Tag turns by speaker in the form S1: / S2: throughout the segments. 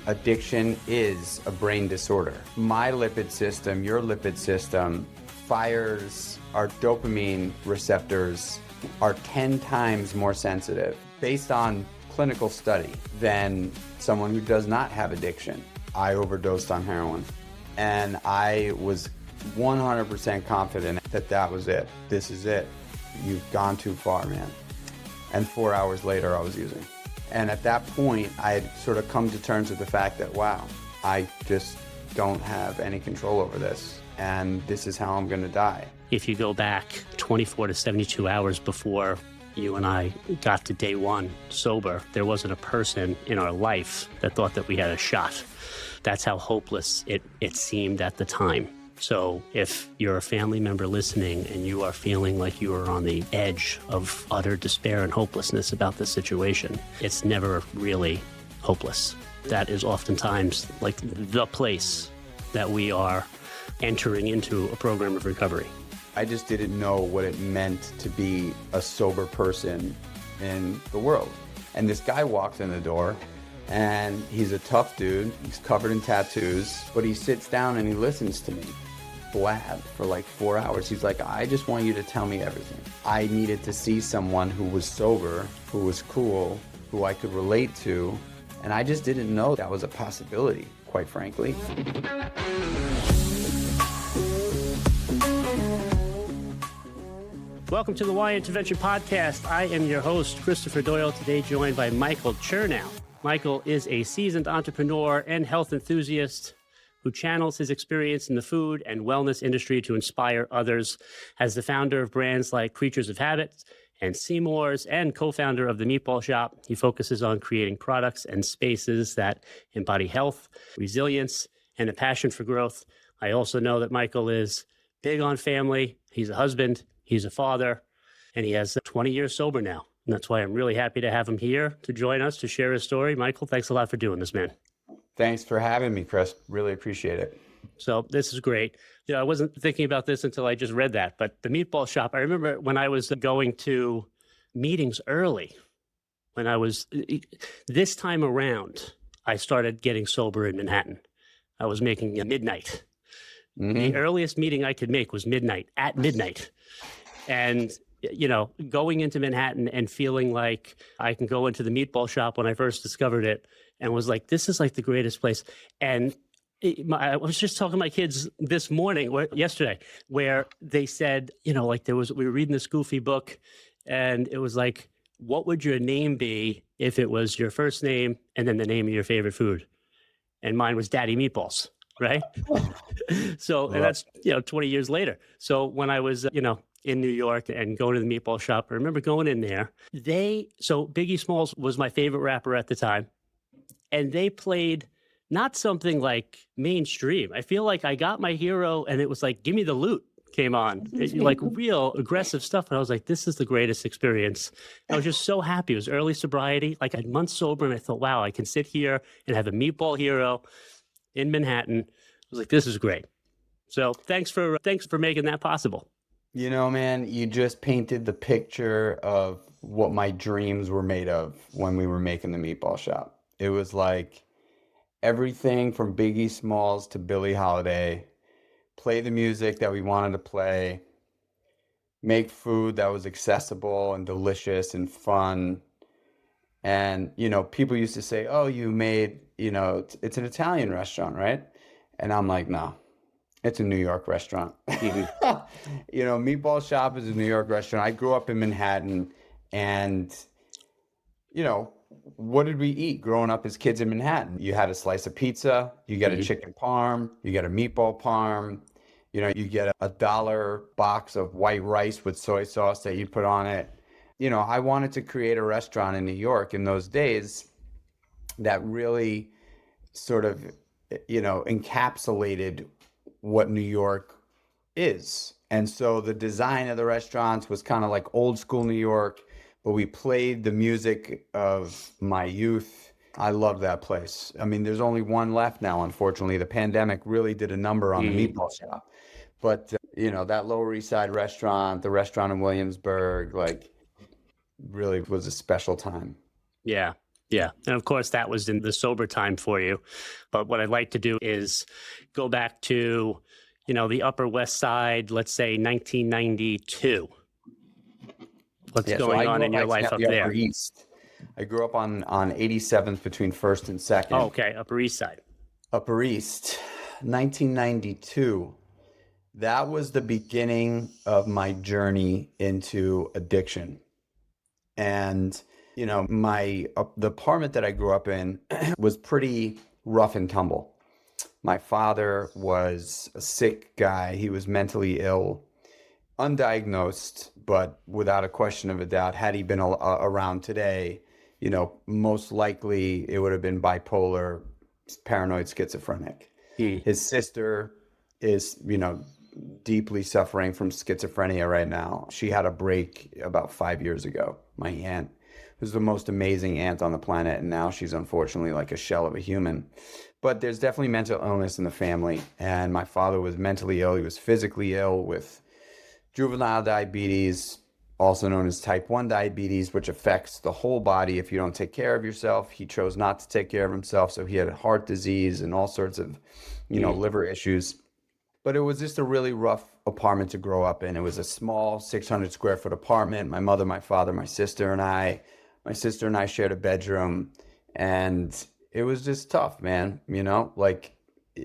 S1: addiction is a brain disorder. My lipid system, your lipid system, fires our dopamine receptors are 10 times more sensitive based on clinical study than someone who does not have addiction. I overdosed on heroin and I was 100% confident that that was it. This is it. You've gone too far, man. And 4 hours later, I was using. And at that point, I had sort of come to terms with the fact that, wow, I just don't have any control over this. And this is how I'm going to die.
S2: If you go back 24 to 72 hours before you and I got to day one sober, there wasn't a person in our life that thought that we had a shot. That's how hopeless it seemed at the time. So if you're a family member listening and you are feeling like you are on the edge of utter despair and hopelessness about this situation, it's never really hopeless. That is oftentimes like the place that we are entering into a program of recovery.
S1: I just didn't know what it meant to be a sober person in the world. And this guy walks in the door and he's a tough dude. He's covered in tattoos, but he sits down and he listens to me blab for like 4 hours. He's like, I just want you to tell me everything. I needed to see someone who was sober, who was cool, who I could relate to. And I just didn't know that was a possibility, quite frankly.
S2: Welcome to the Why Intervention Podcast. I am your host, Christopher Doyle, today joined by Michael Chernow. Michael is a seasoned entrepreneur and health enthusiast who channels his experience in the food and wellness industry to inspire others. As the founder of brands like Creatures of Habit and Seymour's and co-founder of the Meatball Shop, he focuses on creating products and spaces that embody health, resilience, and a passion for growth. I also know that Michael is big on family. He's a husband, he's a father, and he has 20 years sober now. And that's why I'm really happy to have him here to join us to share his story. Michael, thanks a lot for doing this, man.
S1: Thanks for having me, Chris. Really appreciate it.
S2: So this is great. You know, I wasn't thinking about this until I just read that, but the Meatball Shop, I remember when I was going to meetings early, when I was, this time around, I started getting sober in Manhattan. I was making midnight. Mm-hmm. The earliest meeting I could make was at midnight. And, you know, going into Manhattan and feeling like I can go into the Meatball Shop when I first discovered it and was like, this is like the greatest place. And I was just talking to my kids this morning, yesterday, where they said, you know, like we were reading this goofy book and it was like, what would your name be if it was your first name and then the name of your favorite food? And mine was Daddy Meatballs, right? So, and that's, 20 years later. So when I was, in New York and going to the Meatball Shop, I remember going in there. So Biggie Smalls was my favorite rapper at the time. And they played not something like mainstream. I feel like I got my hero and it was like, give me the loot came on, like real aggressive stuff. And I was like, this is the greatest experience. I was just so happy. It was early sobriety. Like I had months sober and I thought, wow, I can sit here and have a meatball hero in Manhattan. I was like, this is great. So thanks for making that possible.
S1: You know, man, you just painted the picture of what my dreams were made of when we were making the Meatball Shop. It was like everything from Biggie Smalls to Billie Holiday, play the music that we wanted to play, make food that was accessible and delicious and fun. And, people used to say, oh, you made, it's an Italian restaurant, right? And I'm like, no, it's a New York restaurant. Meatball Shop is a New York restaurant. I grew up in Manhattan and, what did we eat growing up as kids in Manhattan? You had a slice of pizza, you get a chicken parm, you get a meatball parm, you get a $1 box of white rice with soy sauce that you put on it. I wanted to create a restaurant in New York in those days that really sort of, encapsulated what New York is. And so the design of the restaurants was kind of like old school New York, but we played the music of my youth. I love that place. I mean, there's only one left now, unfortunately. The pandemic really did a number on the Meatball Shop. But, that Lower East Side restaurant, the restaurant in Williamsburg, like really was a special time.
S2: Yeah. Yeah. And of course, that was in the sober time for you. But what I'd like to do is go back to, the Upper West Side, let's say 1992. What's
S1: Yeah, so
S2: going
S1: I
S2: on
S1: grew
S2: in
S1: up
S2: your
S1: actually
S2: life
S1: on
S2: up
S1: the Upper
S2: there?
S1: East. I grew up on 87th between First and
S2: Oh,
S1: Second.
S2: okay. Upper East Side.
S1: Upper East, 1992. That was the beginning of my journey into addiction. And, the apartment that I grew up in was pretty rough and tumble. My father was a sick guy. He was mentally ill, undiagnosed, but without a question of a doubt, had he been around today, most likely it would have been bipolar, paranoid schizophrenic.
S2: Mm.
S1: His sister is, deeply suffering from schizophrenia right now. She had a break about 5 years ago. My aunt was the most amazing aunt on the planet, and now she's unfortunately like a shell of a human. But there's definitely mental illness in the family, and my father was mentally ill. He was physically ill with juvenile diabetes, also known as type 1 diabetes, which affects the whole body if you don't take care of yourself. He chose not to take care of himself, so he had heart disease and all sorts of,
S2: Mm.
S1: liver issues. But it was just a really rough apartment to grow up in. It was a small 600 square foot apartment. My mother, my father, my sister and I. My sister and I shared a bedroom, and it was just tough, man. Like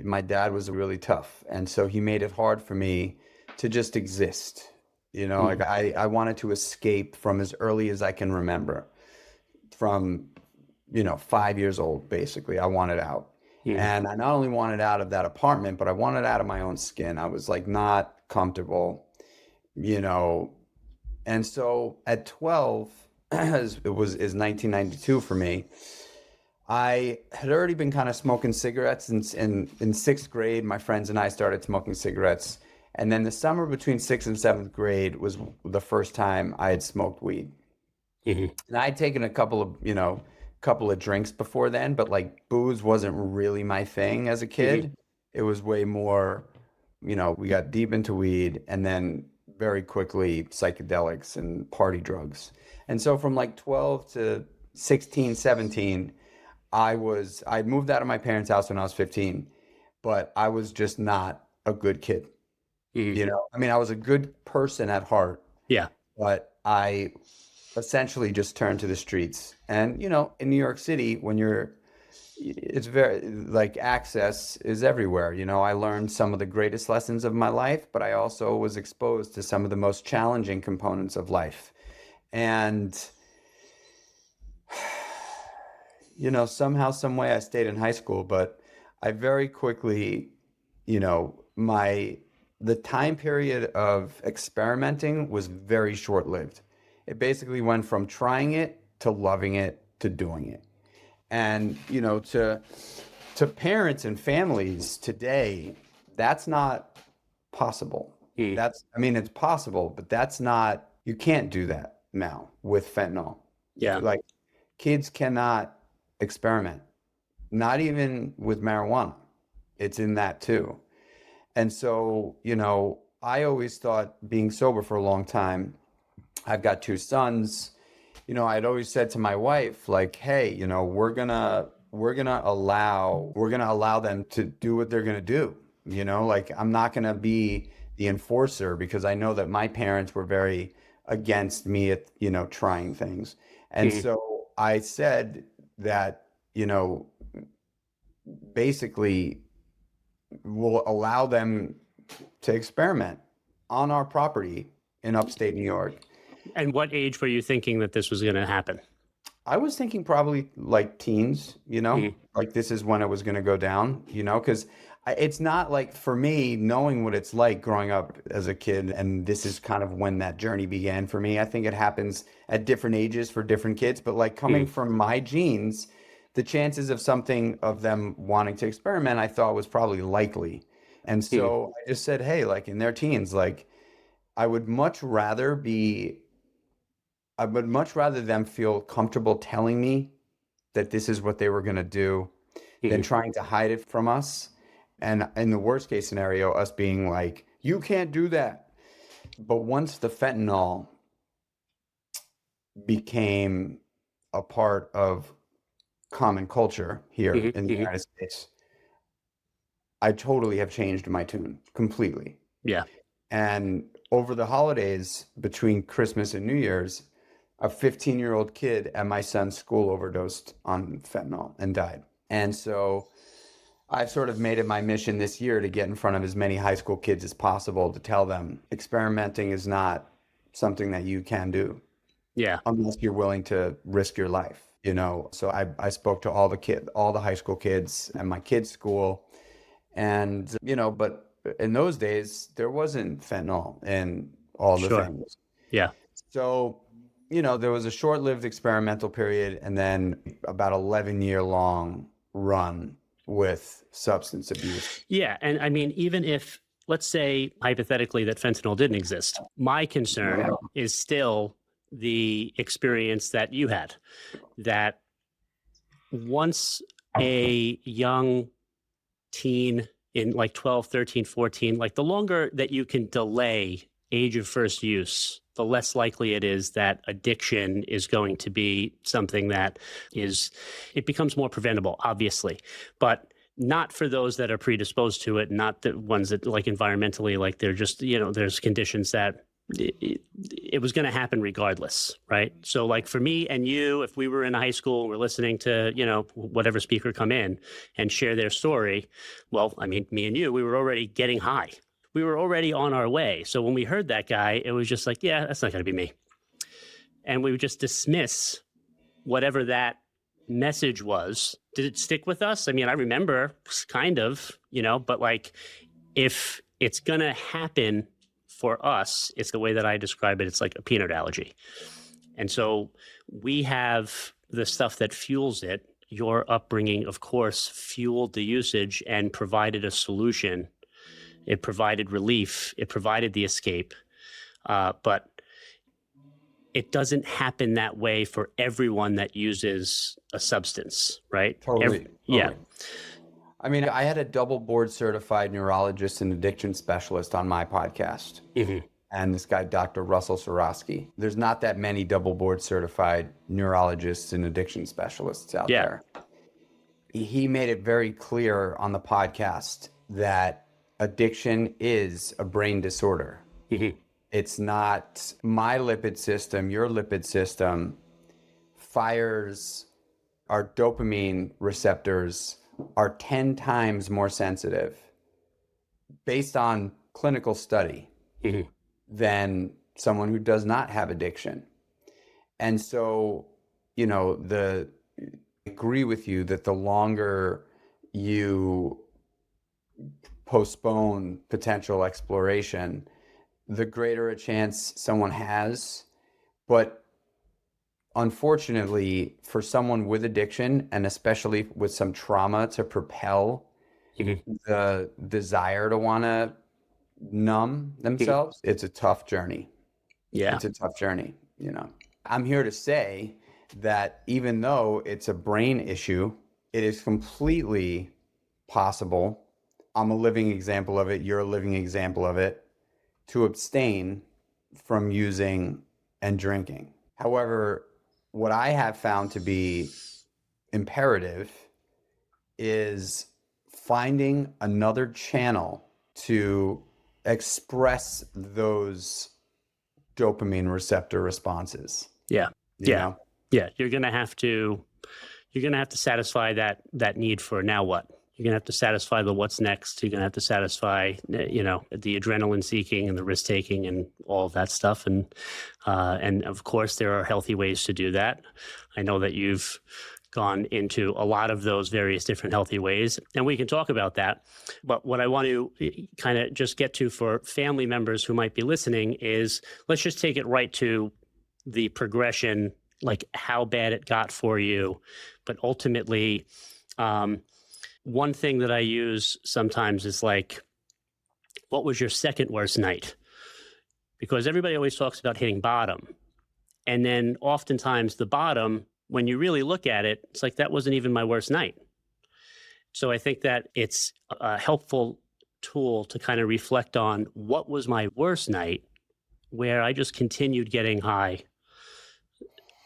S1: my dad was really tough, and so he made it hard for me to just exist. Like
S2: Mm.
S1: I wanted to escape from as early as I can remember. From 5 years old, basically, I wanted out.
S2: Mm.
S1: And I not only wanted out of that apartment, but I wanted out of my own skin. I was like not comfortable, you know. And so at 12, is 1992 for me. I had already been kind of smoking cigarettes in sixth grade. My friends and I started smoking cigarettes. And then the summer between sixth and seventh grade was the first time I had smoked weed.
S2: Mhm.
S1: And I'd taken a couple of drinks before then, but like booze wasn't really my thing as a
S2: Mhm.
S1: kid. It was way more, we got deep into weed and then very quickly psychedelics and party drugs. And so from like 12 to 16, 17, I moved out of my parents' house when I was 15, but I was just not a good kid.
S2: Mhm.
S1: I mean, I was a good person at heart,
S2: Yeah.
S1: but I essentially just turned to the streets. And, in New York City, it's very like access is everywhere. I learned some of the greatest lessons of my life, but I also was exposed to some of the most challenging components of life. And, somehow, some way I stayed in high school, but I very quickly, the time period of experimenting was very short-lived. It basically went from trying it to loving it to doing it. And, to parents and families today, that's not possible.
S2: Mm.
S1: I mean, it's possible, but you can't do that now with fentanyl.
S2: Yeah.
S1: Like, kids cannot experiment, not even with marijuana. It's in that too. And so, I always thought being sober for a long time, I've got two sons, I'd always said to my wife, like, hey, we're gonna allow them to do what they're gonna do. Like I'm not gonna be the enforcer because I know that my parents were very against me at, trying things. And
S2: Mhm.
S1: so I said that, basically we'll allow them to experiment on our property in upstate New York.
S2: And what age were you thinking that this was going to happen?
S1: I was thinking probably like teens,
S2: Mhm.
S1: like this is when it was going to go down, because it's not like for me knowing what it's like growing up as a kid. And this is kind of when that journey began for me. I think it happens at different ages for different kids, but like coming
S2: Mhm.
S1: from my genes, the chances of them wanting to experiment, I thought was probably likely. And
S2: Mhm.
S1: so I just said, hey, like in their teens, like I would much rather be I would much rather them feel comfortable telling me that this is what they were going to do than
S2: Mhm.
S1: trying to hide it from us. And in the worst case scenario, us being like, you can't do that. But once the fentanyl became a part of common culture here
S2: Hmm.
S1: in the
S2: Hmm.
S1: United States, I totally have changed my tune completely.
S2: Yeah.
S1: And over the holidays between Christmas and New Year's, a 15-year-old kid at my son's school overdosed on fentanyl and died. And so I've sort of made it my mission this year to get in front of as many high school kids as possible to tell them experimenting is not something that you can do
S2: Yeah.
S1: unless you're willing to risk your life, you know. So I spoke to all the high school kids at my kids' school, and but in those days there wasn't fentanyl in all the
S2: Sure.
S1: things.
S2: Yeah.
S1: So, there was a short-lived experimental period and then about 11-year long run with substance abuse.
S2: Yeah. And I mean, even if, let's say hypothetically that fentanyl didn't exist, my concern is still the experience that you had, that once a young teen in like 12, 13, 14, like the longer that you can delay age of first use, the less likely it is that addiction is going to be something that it becomes more preventable, obviously, but not for those that are predisposed to it, not the ones that like environmentally, like they're just, there's conditions that it was going to happen regardless, right? So like for me and you, if we were in high school and we're listening to, whatever speaker come in and share their story, well, I mean, me and you, we were already getting high. We were already on our way. So when we heard that guy, it was just like, yeah, that's not going to be me. And we would just dismiss whatever that message was. Did it stick with us? I mean, I remember kind of, but like if it's going to happen for us, it's the way that I describe it. It's like a peanut allergy. And so we have the stuff that fuels it. Your upbringing, of course, fueled the usage and provided a solution. It provided relief. It provided the escape. But it doesn't happen that way for everyone that uses a substance, right?
S1: Totally.
S2: Yeah.
S1: I mean, I had a double board certified neurologist and addiction specialist on my podcast.
S2: Mm-hmm.
S1: And this guy, Dr. Russell Sorosky. There's not that many double board certified neurologists and addiction specialists out
S2: Yeah.
S1: there. He made it very clear on the podcast that addiction is a brain disorder.
S2: Mm-hmm.
S1: It's not my lipid system, your lipid system fires our dopamine receptors are 10 times more sensitive based on clinical study
S2: Mm-hmm.
S1: than someone who does not have addiction. And so, I agree with you that the longer you postpone potential exploration, the greater a chance someone has. But unfortunately, for someone with addiction, and especially with some trauma to propel
S2: Mm-hmm.
S1: the desire to want to numb themselves, it's a tough journey.
S2: Yeah.
S1: It's a tough journey, I'm here to say that even though it's a brain issue, it is completely possible. I'm a living example of it. You're a living example of it, to abstain from using and drinking. However, what I have found to be imperative is finding another channel to express those dopamine receptor responses.
S2: Yeah.
S1: You
S2: Yeah.
S1: know?
S2: Yeah. You're gonna have to satisfy that need for now what? You're gonna have to satisfy the what's next. You're gonna have to satisfy, the adrenaline seeking and the risk taking and all of that stuff. And of course, there are healthy ways to do that. I know that you've gone into a lot of those various different healthy ways, and we can talk about that. But what I want to kind of just get to for family members who might be listening is let's just take it right to the progression, like how bad it got for you. But ultimately, one thing that I use sometimes is like, what was your second worst night? Because everybody always talks about hitting bottom. And then oftentimes the bottom, when you really look at it, it's like, that wasn't even my worst night. So I think that it's a helpful tool to kind of reflect on what was my worst night, where I just continued getting high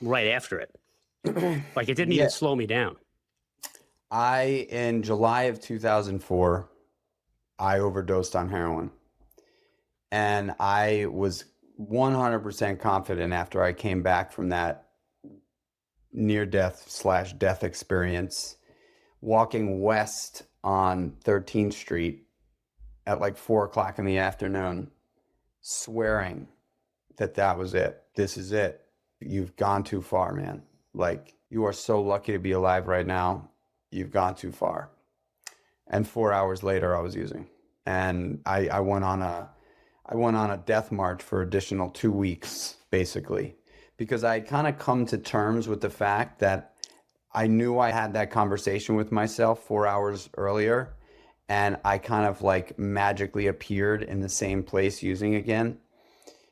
S2: right after it. Like it didn't
S1: Yeah.
S2: even slow me down.
S1: In July of 2004, I overdosed on heroin. And I was 100% confident after I came back from that near death/death experience, walking west on 13th Street at like 4 o'clock in the afternoon, swearing that that was it. This is it. You've gone too far, man. Like, you are so lucky to be alive right now. You've gone too far. And 4 hours later, I was using. And I went on a death march for additional 2 weeks, basically, because I had kind of come to terms with the fact that I knew I had that conversation with myself 4 hours earlier, and I kind of like magically appeared in the same place using again.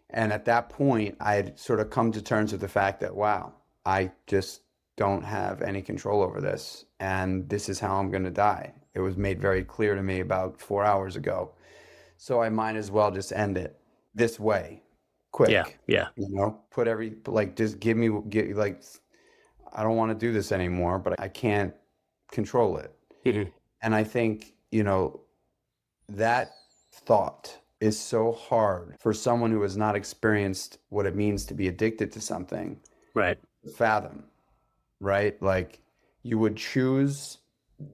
S1: And at that point, I had sort of come to terms with the fact that, wow, I just don't have any control over this, and this is how I'm going to die. It was made very clear to me about 4 hours ago. So I might as well just end it this way,
S2: Yeah.
S1: quick.
S2: Yeah.
S1: Just like, I don't want to do this anymore, but I can't control it.
S2: Mhm.
S1: And I think, that thought is so hard for someone who has not experienced what it means to be addicted to something
S2: Right.
S1: to fathom, right? Like, you would choose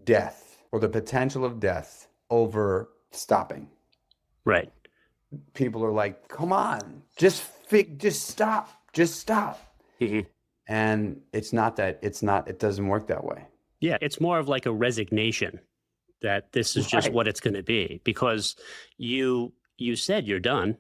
S1: death or the potential of death over stopping.
S2: Right.
S1: People are like, come on, just stop.
S2: Mhm.
S1: And it doesn't work that way.
S2: Yeah. It's more of like a resignation that this is just
S1: Right.
S2: what it's going to be, because you said you're done.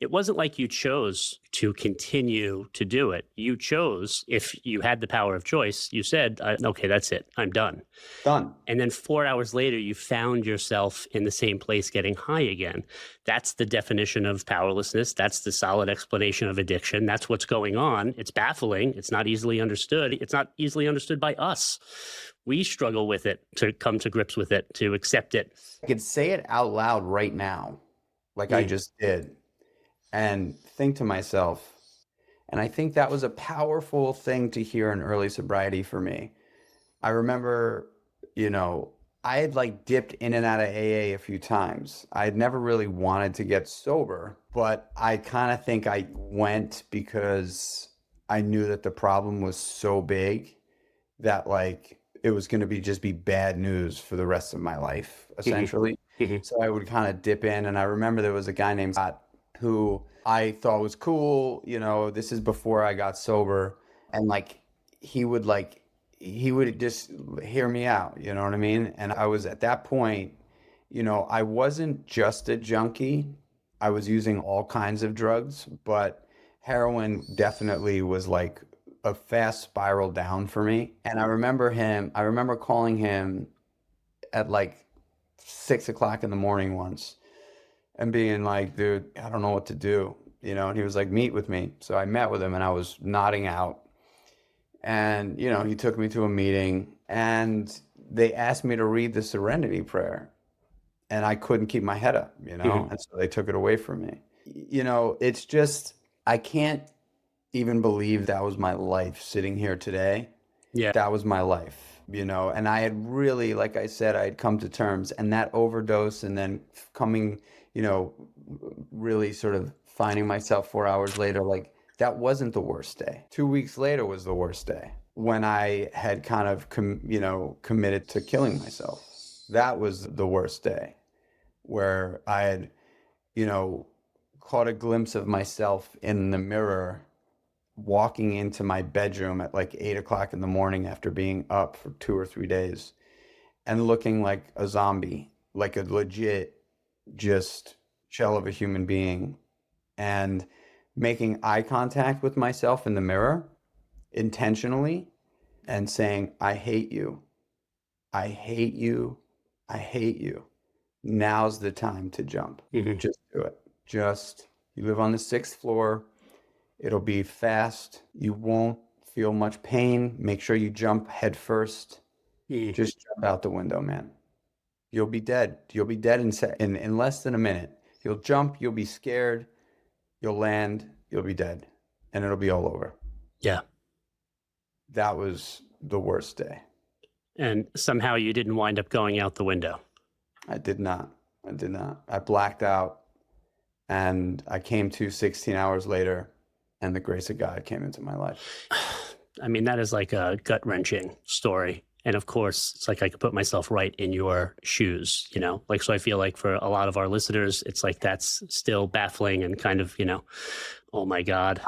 S2: It wasn't like you chose to continue to do it. You chose, if you had the power of choice, you said, okay, that's it. I'm done.
S1: Done.
S2: And then 4 hours later, you found yourself in the same place getting high again. That's the definition of powerlessness. That's the solid explanation of addiction. That's what's going on. It's baffling. It's not easily understood. It's not easily understood by us. We struggle with it, to come to grips with it, to accept it.
S1: I could say it out loud right now, like I just did, and think to myself, and I think that was a powerful thing to hear in early sobriety for me. I remember, you know, I had like dipped in and out of AA a few times. I had never really wanted to get sober, but I kind of think I went because I knew that the problem was so big that like it was going to be bad news for the rest of my life, essentially.
S2: Mhm.
S1: So I would kind of dip in, and I remember there was a guy named Scott who I thought was cool. This is before I got sober, and he would like he would just hear me out. You know what I mean? And I was at that point, I wasn't just a junkie. I was using all kinds of drugs, but heroin definitely was like a fast spiral down for me. And I remember calling him at like 6 o'clock in the morning once and being like, dude, I don't know what to do. And he was like, meet with me. So I met with him and I was nodding out. And, he took me to a meeting and they asked me to read the Serenity Prayer. And I couldn't keep my head up,
S2: Mhm.
S1: and so they took it away from me. It's just, I can't even believe that was my life sitting here today.
S2: Yeah.
S1: That was my life, and I had really, like I said, I had come to terms, and that overdose and then coming, really sort of finding myself 4 hours later, like that wasn't the worst day. 2 weeks later was the worst day when I had kind of, committed to killing myself. That was the worst day where I had, you know, caught a glimpse of myself in the mirror walking into my bedroom at like 8 o'clock in the morning after being up for 2 or 3 days and looking like a zombie, like a legit just shell of a human being, and making eye contact with myself in the mirror intentionally and saying, I hate you. I hate you. I hate you. Now's the time to jump.
S2: Mhm.
S1: Just do it. You live on the 6th floor. It'll be fast. You won't feel much pain. Make sure you jump head first.
S2: Mhm.
S1: Just jump out the window, man. You'll be dead. You'll be dead in less than a minute. You'll jump. You'll be scared. You'll land. You'll be dead. And it'll be all over.
S2: Yeah.
S1: That was the worst day.
S2: And somehow you didn't wind up going out the window.
S1: I did not. I blacked out, and I came to 16 hours later, and the grace of God came into my life.
S2: I mean, that is like a gut-wrenching story. And of course, it's like I could put myself right in your shoes, like, so I feel like for a lot of our listeners, it's like that's still baffling and kind of, oh my God.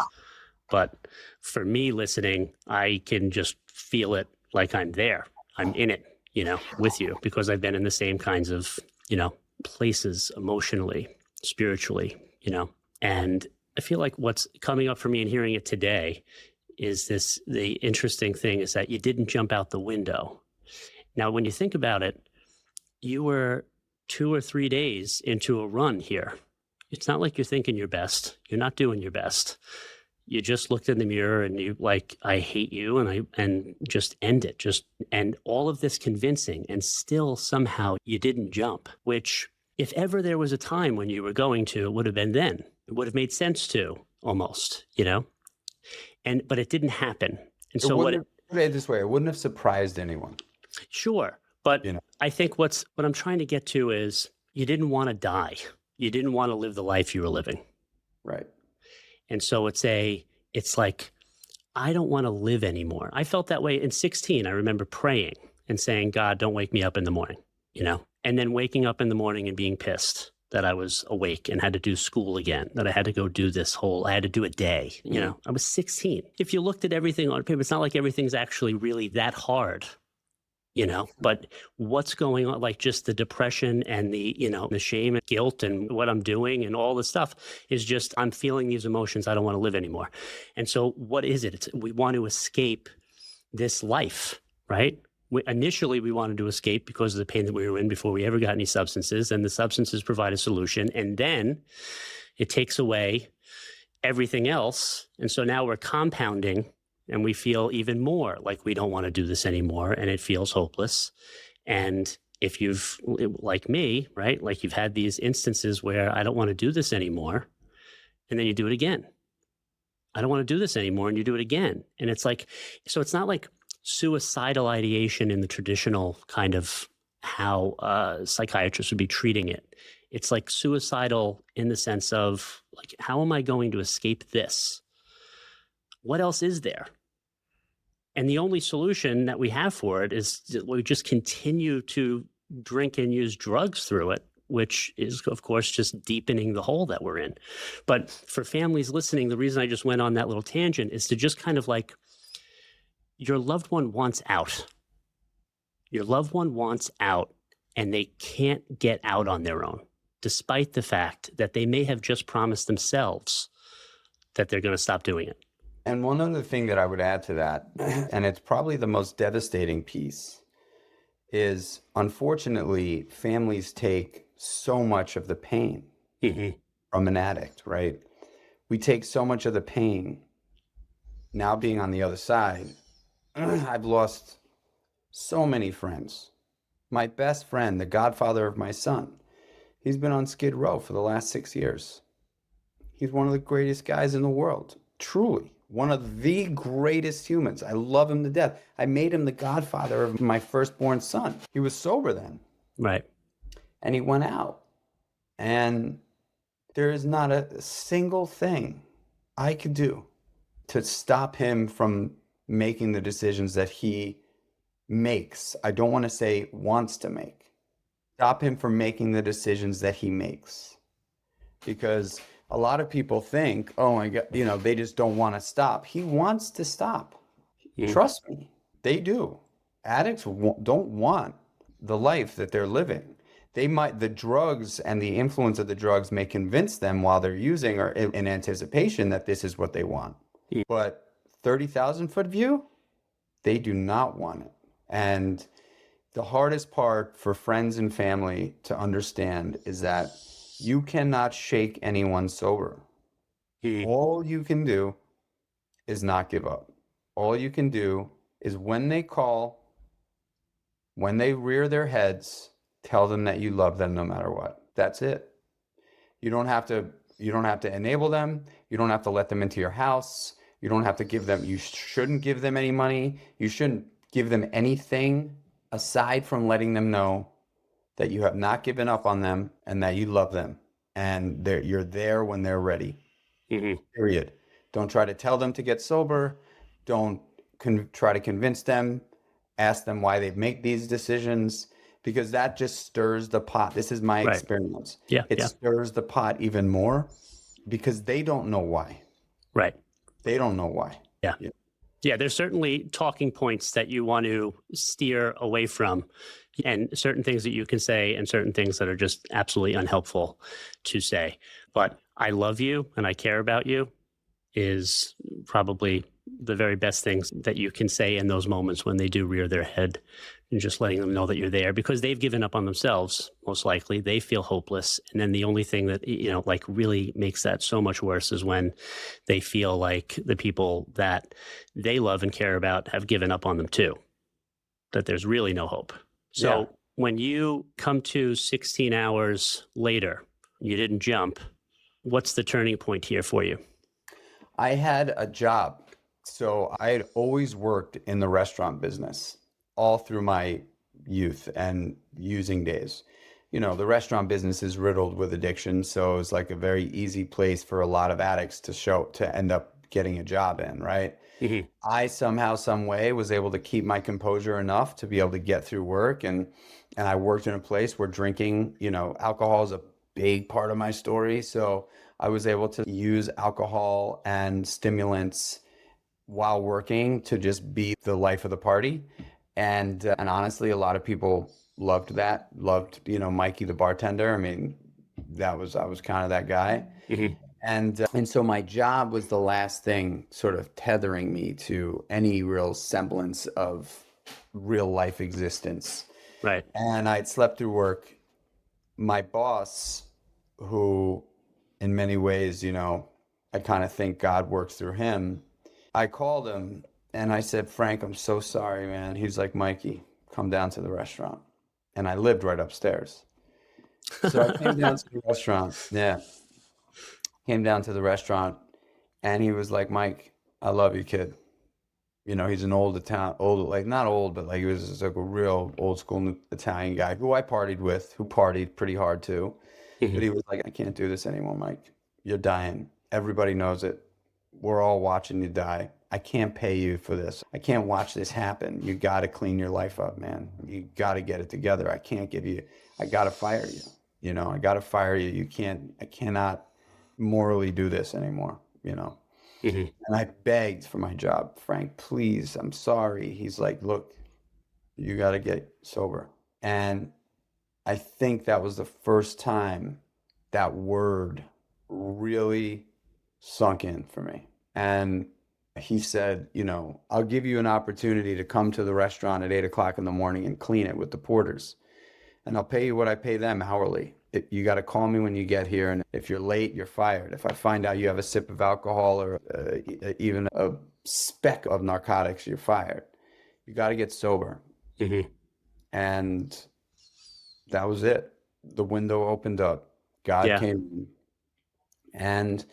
S2: But for me listening, I can just feel it like I'm there. I'm in it, with you, because I've been in the same kinds of, places emotionally, spiritually, and I feel like what's coming up for me and hearing it today is the interesting thing is that you didn't jump out the window. Now, when you think about it, you were 2 or 3 days into a run here. It's not like you're thinking your best. You're not doing your best. You just looked in the mirror and you like, I hate you, and just end it. And all of this convincing, and still somehow you didn't jump, which if ever there was a time when you were going to, it would have been then. It would have made sense to almost, but it didn't happen. And so
S1: put it this way, it wouldn't have surprised anyone.
S2: Sure. But I think what I'm trying to get to is you didn't want to die. You didn't want to live the life you were living.
S1: Right.
S2: And so it's like, I don't want to live anymore. I felt that way in 16. I remember praying and saying, God, don't wake me up in the morning, and then waking up in the morning and being pissed that I was awake and had to do school again, that I had to go do I had to do a day, I was 16. If you looked at everything on paper, it's not like everything's actually really that hard, but what's going on, like just the depression and the shame and guilt and what I'm doing and all this stuff is just, I'm feeling these emotions. I don't want to live anymore. And so what is it? We want to escape this life, right? Initially, we wanted to escape because of the pain that we were in before we ever got any substances, and the substances provide a solution. And then it takes away everything else. And so now we're compounding, and we feel even more like we don't want to do this anymore, and it feels hopeless. And if you've, like me, right, like you've had these instances where I don't want to do this anymore, and then you do it again. I don't want to do this anymore, and you do it again. And it's like, so it's not like suicidal ideation in the traditional kind of how psychiatrists would be treating it. It's like suicidal in the sense of like, how am I going to escape this? What else is there? And the only solution that we have for it is we just continue to drink and use drugs through it, which is, of course, just deepening the hole that we're in. But for families listening, the reason I just went on that little tangent is to just kind of like, your loved one wants out. Your loved one wants out, and they can't get out on their own, despite the fact that they may have just promised themselves that they're going to stop doing it.
S1: And one other thing that I would add to that, and it's probably the most devastating piece, is unfortunately, families take so much of the pain from an addict, right? We take so much of the pain. Now being on the other side, I've lost so many friends. My best friend, the godfather of my son, he's been on Skid Row for the last 6 years. He's one of the greatest guys in the world, truly. One of the greatest humans. I love him to death. I made him the godfather of my firstborn son. He was sober then.
S2: Right.
S1: And he went out. And there is not a single thing I could do to stop him from making the decisions that he makes. I don't want to say wants to make. Stop him from making the decisions that he makes. Because a lot of people think, oh my God, they just don't want to stop. He wants to stop. Trust me, they do. Addicts don't want the life that they're living. The drugs and the influence of the drugs may convince them while they're using or in anticipation that this is what they want. But 30,000 foot view, they do not want it. And the hardest part for friends and family to understand is that you cannot shake anyone sober. All you can do is not give up. All you can do is when they call, when they rear their heads, tell them that you love them no matter what. That's it. You don't have to enable them. You don't have to let them into your house. You don't have to give them, you shouldn't give them any money. You shouldn't give them anything aside from letting them know that you have not given up on them and that you love them and you're there when they're ready.
S2: Hmm.
S1: Period. Don't try to tell them to get sober. Don't try to convince them. Ask them why they make these decisions because that just stirs the pot. This is my
S2: Right.
S1: experience.
S2: Yeah.
S1: It
S2: Yeah.
S1: stirs the pot even more because they don't know why.
S2: Right.
S1: They don't know why.
S2: Yeah.
S1: Yeah.
S2: Yeah. There's certainly talking points that you want to steer away from, and certain things that you can say and certain things that are just absolutely unhelpful to say. But I love you and I care about you is probably the very best things that you can say in those moments when they do rear their head, and just letting them know that you're there because they've given up on themselves. Most likely they feel hopeless. And then the only thing that, like really makes that so much worse is when they feel like the people that they love and care about have given up on them too, that there's really no hope.
S1: Yeah.
S2: So when you come to 16 hours later, you didn't jump. What's the turning point here for you?
S1: I had a job. So I had always worked in the restaurant business all through my youth and using days. The restaurant business is riddled with addiction, so it's like a very easy place for a lot of addicts to end up getting a job in, right?
S2: Hmm.
S1: I somehow, some way was able to keep my composure enough to be able to get through work and I worked in a place where drinking, alcohol is a big part of my story. So I was able to use alcohol and stimulants while working to just be the life of the party. And honestly, a lot of people loved that, loved, Mikey the bartender. I mean, I was kind of that guy.
S2: Hmm.
S1: And so my job was the last thing sort of tethering me to any real semblance of real life existence.
S2: Right.
S1: And I'd slept through work. My boss, who in many ways, I kind of think God works through him. I called him and I said, Frank, I'm so sorry, man. He's like, Mikey, come down to the restaurant. And I lived right upstairs. So I came down to the restaurant. Yeah. Came down to the restaurant and he was like, Mike, I love you, kid. He's an like not old, but like he was just like a real old school Italian guy who I partied with, who partied pretty hard too. But
S2: Hmm.
S1: he was like, I can't do this anymore, Mike. You're dying. Everybody knows it. We're all watching you die. I can't pay you for this. I can't watch this happen. You got to clean your life up, man. You got to get it together. I got to fire you. I got to fire you. I cannot morally do this anymore.
S2: Hmm.
S1: And I begged for my job. Frank, please, I'm sorry. He's like, look, you got to get sober. And I think that was the first time that word really sunk in for me. And he said, I'll give you an opportunity to come to the restaurant at 8 o'clock in the morning and clean it with the porters. And I'll pay you what I pay them hourly. You got to call me when you get here. And if you're late, you're fired. If I find out you have a sip of alcohol or even a speck of narcotics, you're fired. You got to get sober.
S2: Hmm.
S1: And that was it. The window opened up. God
S2: Yeah.
S1: came in, and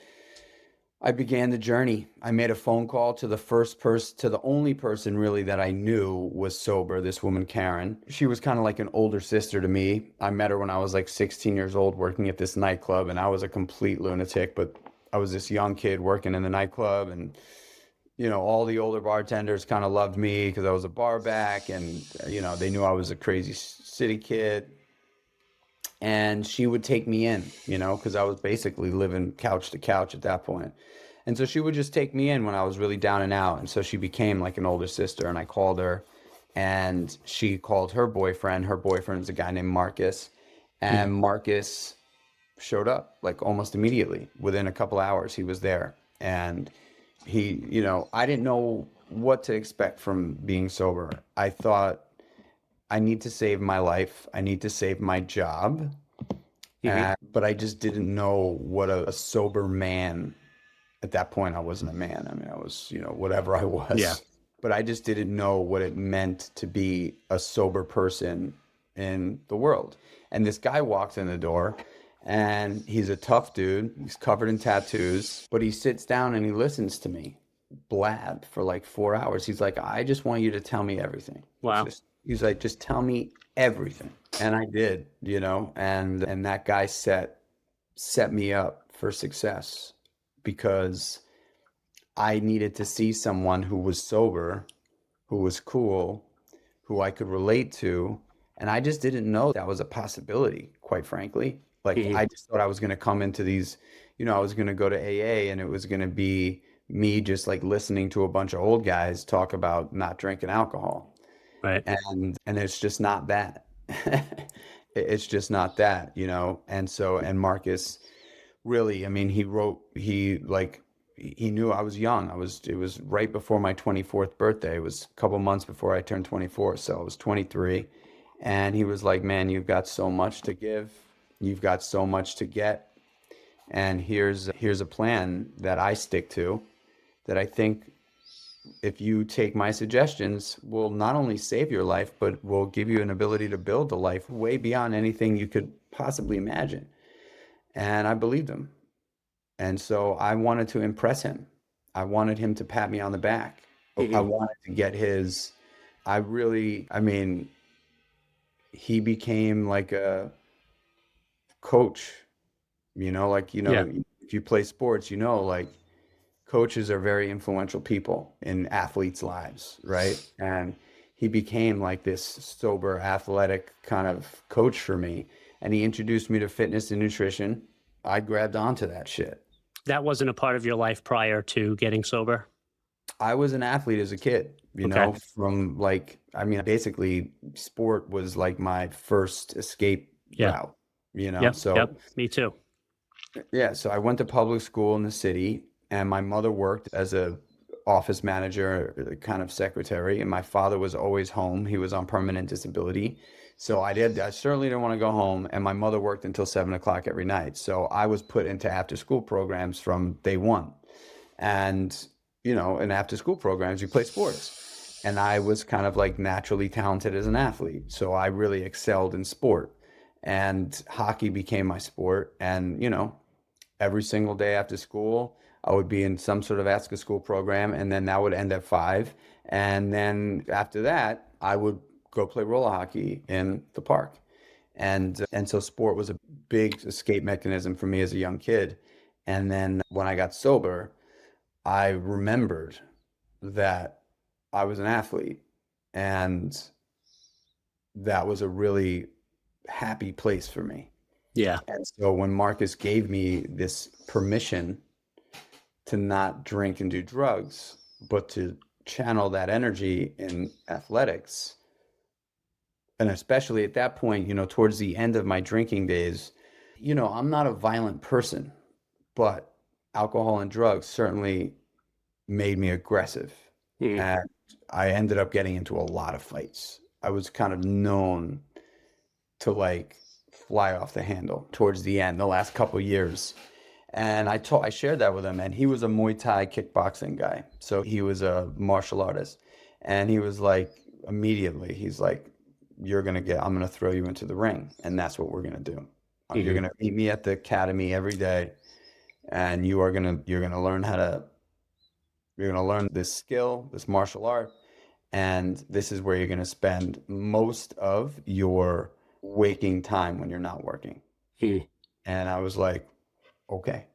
S1: I began the journey. I made a phone call to the only person really that I knew was sober, this woman, Karen. She was kind of like an older sister to me. I met her when I was like 16 years old working at this nightclub, and I was a complete lunatic, but I was this young kid working in the nightclub, and all the older bartenders kind of loved me because I was a bar back, and they knew I was a crazy city kid. And she would take me in, because I was basically living couch to couch at that point. And so she would just take me in when I was really down and out. And so she became like an older sister. And I called her and she called her boyfriend. Her boyfriend's a guy named Marcus.
S2: Hmm.
S1: And Marcus showed up like almost immediately. Within a couple hours, he was there. And I didn't know what to expect from being sober. I thought, I need to save my life. I need to save my job.
S2: Hmm.
S1: But I just didn't know what a sober man. At that point, I wasn't a man. I mean, I was, whatever I
S2: Yeah.
S1: was. But I just didn't know what it meant to be a sober person in the world. And this guy walks in the door and he's a tough dude. He's covered in tattoos, but he sits down and he listens to me blab for like 4 hours. He's like, I just want you to tell me everything.
S2: Wow.
S1: He's like, just tell me everything. And I did, and that guy set me up for success because I needed to see someone who was sober, who was cool, who I could relate to. And I just didn't know that was a possibility, quite frankly. Like,
S2: Mhm.
S1: I just thought I was going to come into these, I was going to go to AA and it was going to be me just like listening to a bunch of old guys talk about not drinking alcohol.
S2: Right.
S1: And it's just not that. It's just not that, and Marcus really, I mean, he knew I was young. It was right before my 24th birthday. It was a couple months before I turned 24. So I was 23. And he was like, man, you've got so much to give. You've got so much to get. And here's a plan that I stick to that I think if you take my suggestions will not only save your life, but will give you an ability to build a life way beyond anything you could possibly imagine. And I believed him. And so I wanted to impress him. I wanted him to pat me on the back. I
S2: Mhm.
S1: wanted to get I mean, he became like a coach,
S2: Yeah.
S1: if you play sports, like coaches are very influential people in athletes' lives, right? And he became like this sober, athletic kind of coach for me. And he introduced me to fitness and nutrition. I grabbed onto that shit.
S2: That wasn't a part of your life prior to getting sober?
S1: I was an athlete as a kid,
S2: Okay.
S1: from like, I mean, basically, sport was like my first escape
S2: Yeah.
S1: route,
S2: Yep.
S1: So,
S2: Yep. Me too.
S1: yeah, so I went to public school in the city, and my mother worked as a office manager, kind of secretary, and my father was always home. He was on permanent disability. So I certainly didn't want to go home, and my mother worked until 7 o'clock every night. So I was put into after school programs from day one. And, in after school programs, you play sports. And I was kind of like naturally talented as an athlete. So I really excelled in sport. And hockey became my sport. And, every single day after school, I would be in some sort of after school program. And then that would end at 5. And then after that, I would go play roller hockey in the park. And so sport was a big escape mechanism for me as a young kid. And then when I got sober, I remembered that I was an athlete, and that was a really happy place for me.
S2: Yeah.
S1: And so when Marcus gave me this permission to not drink and do drugs, but to channel that energy in athletics, and especially at that point, towards the end of my drinking days, I'm not a violent person, but alcohol and drugs certainly made me aggressive.
S2: Mhm.
S1: And I ended up getting into a lot of fights. I was kind of known to like fly off the handle towards the end, the last couple years. And I shared that with him, and he was a Muay Thai kickboxing guy. So he was a martial artist. And he was like, immediately, he's like, I'm gonna throw you into the ring, and that's what we're gonna do. You're
S2: Mhm.
S1: gonna meet me at the academy every day, and you're gonna learn this skill, this martial art, and this is where you're gonna spend most of your waking time when you're not working.
S2: Mhm.
S1: And I was like, okay.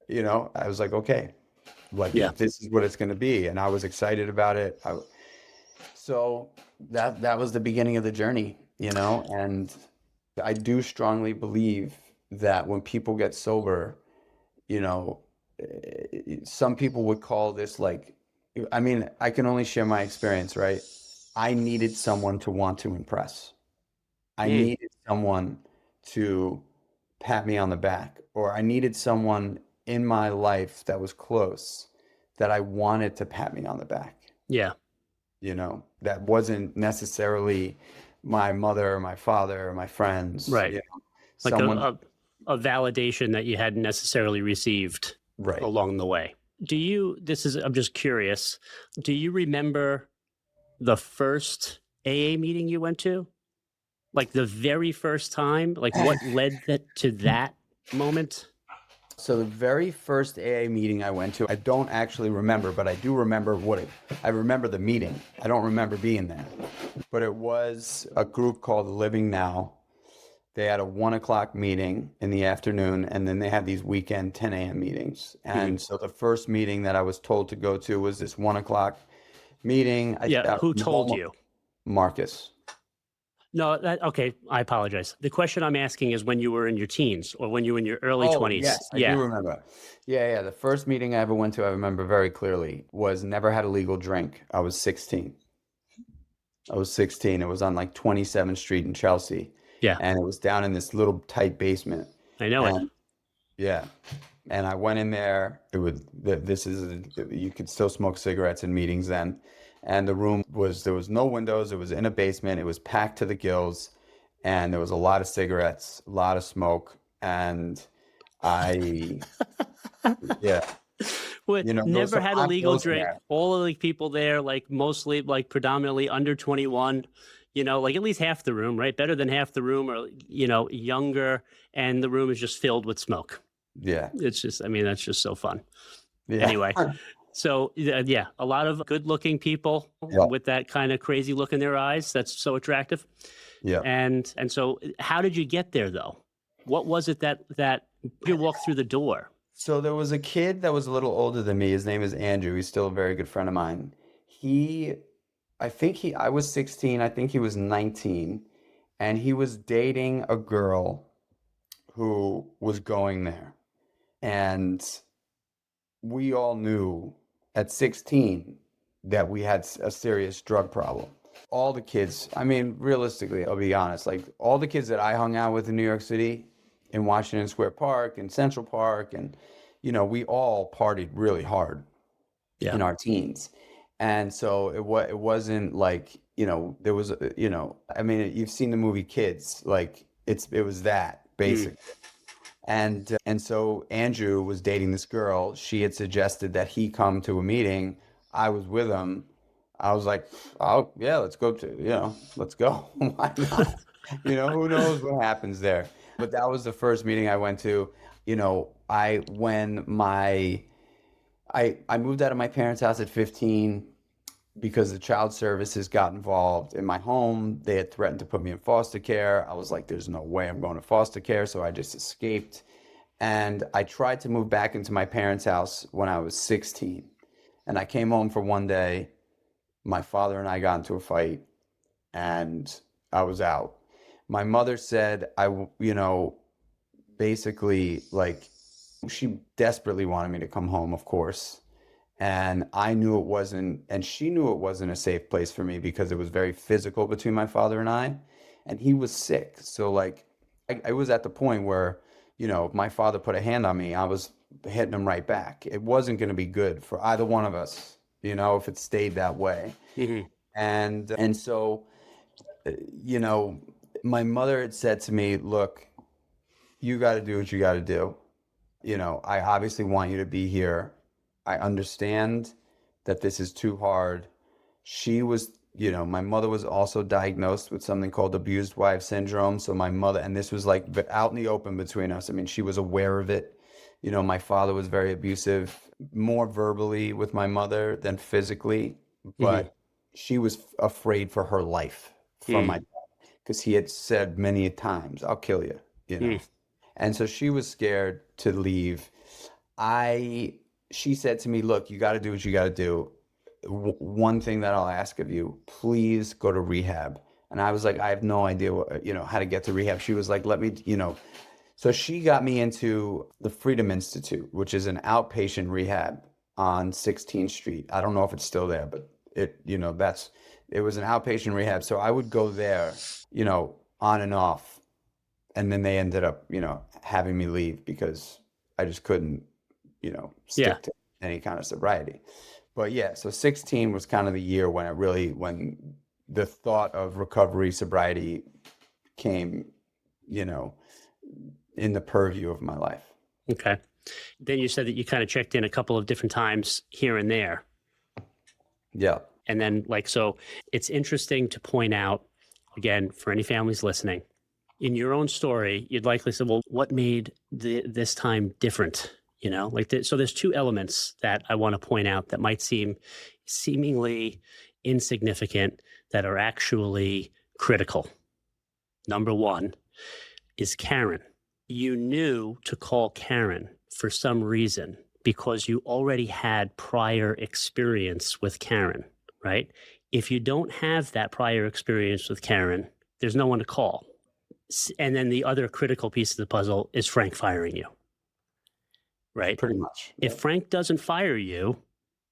S1: I was like, okay, like
S2: Yeah.
S1: if this is what it's gonna be, and I was excited about it. So that was the beginning of the journey, and I do strongly believe that when people get sober, you know, some people would call this like, I mean, I can only share my experience, right? I needed someone to want to impress. I
S2: Mm.
S1: needed someone to pat me on the back, or I needed someone in my life that was close that I wanted to pat me on the back,
S2: Yeah.
S1: that wasn't necessarily my mother or my father or my friends,
S2: Right. Like
S1: someone,
S2: a validation that you hadn't necessarily received
S1: right.
S2: along the way. I'm just curious, do you remember the first AA meeting you went to? Like the very first time? Like what led to that moment?
S1: So the very first AA meeting I went to, I don't actually remember, but I do remember I remember the meeting. I don't remember being there. but it was a group called Living Now. They had a 1 o'clock meeting in the afternoon, and then they had these weekend 10 a.m. meetings.
S2: Mhm.
S1: And so the first meeting that I was told to go to was this 1 o'clock meeting.
S2: Yeah. Who told you?
S1: Marcus.
S2: No, okay. I apologize. The question I'm asking is when you were in your teens or when you were in your early
S1: Oh,
S2: 20s.
S1: yes, I do
S2: Yeah.
S1: remember. Yeah, yeah. The first meeting I ever went to, I remember very clearly, was never had a legal drink. I was 16. I was 16. It was on like 27th Street in Chelsea,
S2: Yeah.
S1: and it was down in this little tight basement.
S2: I know it.
S1: And yeah, and I went in there. It was this is you could still smoke cigarettes in meetings then, and the room was there was no windows. It was in a basement. It was packed to the gills, and there was a lot of cigarettes, a lot of smoke, and I yeah, there was
S2: Never
S1: some
S2: had a
S1: hot
S2: legal
S1: girls in
S2: drink.
S1: there.
S2: All of the people there, like mostly, like predominantly under 21, like at least half the room, right? Better than half the room or, younger. And the room is just filled with smoke.
S1: Yeah,
S2: It's just, I mean, that's just so fun.
S1: yeah,
S2: Anyway, so yeah, a lot of good looking people
S1: yeah,
S2: with that kind of crazy look in their eyes. That's so attractive.
S1: yeah.
S2: And so how did you get there though? What was it that you walked through the door?
S1: So there was a kid that was a little older than me. His name is Andrew. He's still a very good friend of mine. He, I was 16. I think he was 19, and he was dating a girl who was going there. And we all knew at 16 that we had a serious drug problem. All the kids, I mean, realistically, I'll be honest, like all the kids that I hung out with in New York City, in Washington Square Park, in Central Park, and, we all partied really hard
S2: Yeah.
S1: in our teens. And so it wasn't like, there was, I mean, you've seen the movie Kids, like it was that
S2: Mm.
S1: basically. And so Andrew was dating this girl. She had suggested that he come to a meeting. I was with him. I was like, oh yeah, let's go let's go. Why not? Who knows what happens there. But that was the first meeting I went to. I when my I moved out of my parents' house at 15 because the child services got involved in my home. They had threatened to put me in foster care. I was like, there's no way I'm going to foster care. So I just escaped. And I tried to move back into my parents' house when I was 16. And I came home for one day. My father and I got into a fight, and I was out. My mother said, basically, like, she desperately wanted me to come home, of course. And I knew it wasn't, and she knew it wasn't a safe place for me because it was very physical between my father and I. And he was sick. So, like, I was at the point where, if my father put a hand on me, I was hitting him right back. It wasn't going to be good for either one of us, if it stayed that way.
S2: Mhm.
S1: And so, uh, you know, my mother had said to me, look, you got to do what you got to do. I obviously want you to be here. I understand that this is too hard. She was, my mother was also diagnosed with something called abused wife syndrome. So my mother, and this was like out in the open between us. I mean, she was aware of it. My father was very abusive, more verbally with my mother than physically,
S2: Mhm.
S1: but she was afraid for her life from my
S2: Mm.
S1: dad because he had said many times, I'll kill you, you
S2: Mm.
S1: know. And so she was scared to leave. I She said to me, "Look, you got to do what you got to do. One thing that I'll ask of you, please go to rehab." And I was like, "I have no idea how to get to rehab." She was like, "Let me. So she got me into the Freedom Institute, which is an outpatient rehab on 16th Street. I don't know if it's still there, but it was an outpatient rehab. So I would go there, on and off, and then they ended up, having me leave because I just couldn't,
S2: Yeah.
S1: stick to any kind of sobriety. But yeah, so 16 was kind of the year when the thought of recovery, sobriety came, you know, in the purview of my life.
S2: Okay. Then you said that you kind of checked in a couple of different times here and there.
S1: Yeah.
S2: And then, so it's interesting to point out, again, for any families listening, in your own story, you'd likely say, well, what made this time different? So there's two elements that I want to point out that might seem seemingly insignificant, that are actually critical. Number one is Karen. You knew to call Karen for some reason because you already had prior experience with Karen, right? If you don't have that prior experience with Karen, there's no one to call. And then the other critical piece of the puzzle is Frank firing you, right?
S1: Pretty much.
S2: If Frank doesn't fire you,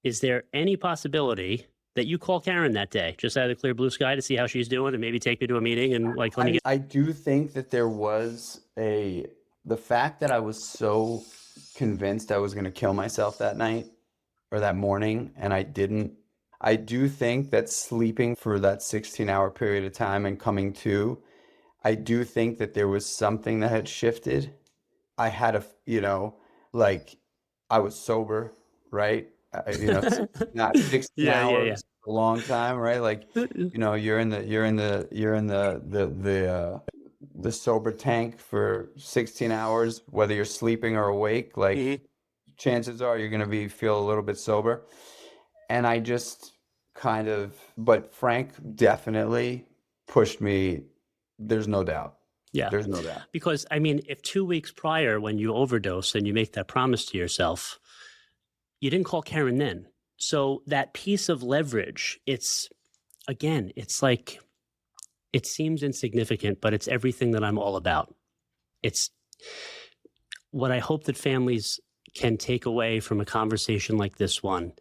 S2: is there any possibility that you call Karen that day, just out of the clear blue sky to see how she's doing and maybe take me to a meeting and like, let me get.
S1: I do think that there was the fact that I was so convinced I was going to kill myself that night or that morning and I didn't. I do think that sleeping for that 16-hour period of time and coming to, I do think that there was something that had shifted. I had like I was sober, right? Not 16 hours, a long time, right? Like, you're in the sober tank for 16 hours, whether you're sleeping or awake, like chances are you're going to feel a little bit sober. And I just but Frank definitely pushed me. There's no doubt.
S2: Yeah.
S1: There's no doubt.
S2: Because, I mean, if 2 weeks prior when you overdose and you make that promise to yourself, you didn't call Karen then. So that piece of leverage, it's like, it seems insignificant, but it's everything that I'm all about. It's what I hope that families can take away from a conversation like this one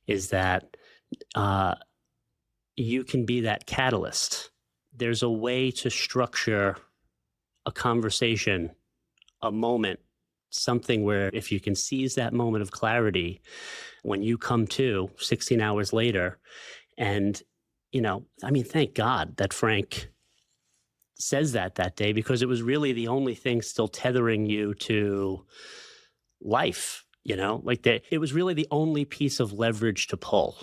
S2: is that you can be that catalyst. There's a way to structure a conversation, a moment, something where if you can seize that moment of clarity when you come to 16 hours later, and, thank God that Frank says that day, because it was really the only thing still tethering you to life, it was really the only piece of leverage to pull.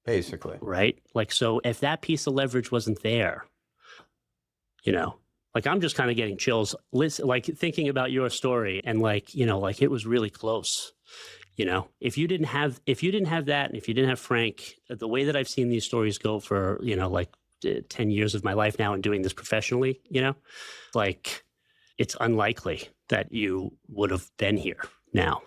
S1: Basically.
S2: Right? Like, so if that piece of leverage wasn't there, like I'm just kind of getting chills, like thinking about your story and like it was really close. If you didn't have that, and if you didn't have Frank, the way that I've seen these stories go for, 10 years of my life now and doing this professionally, like it's unlikely that you would have been here now.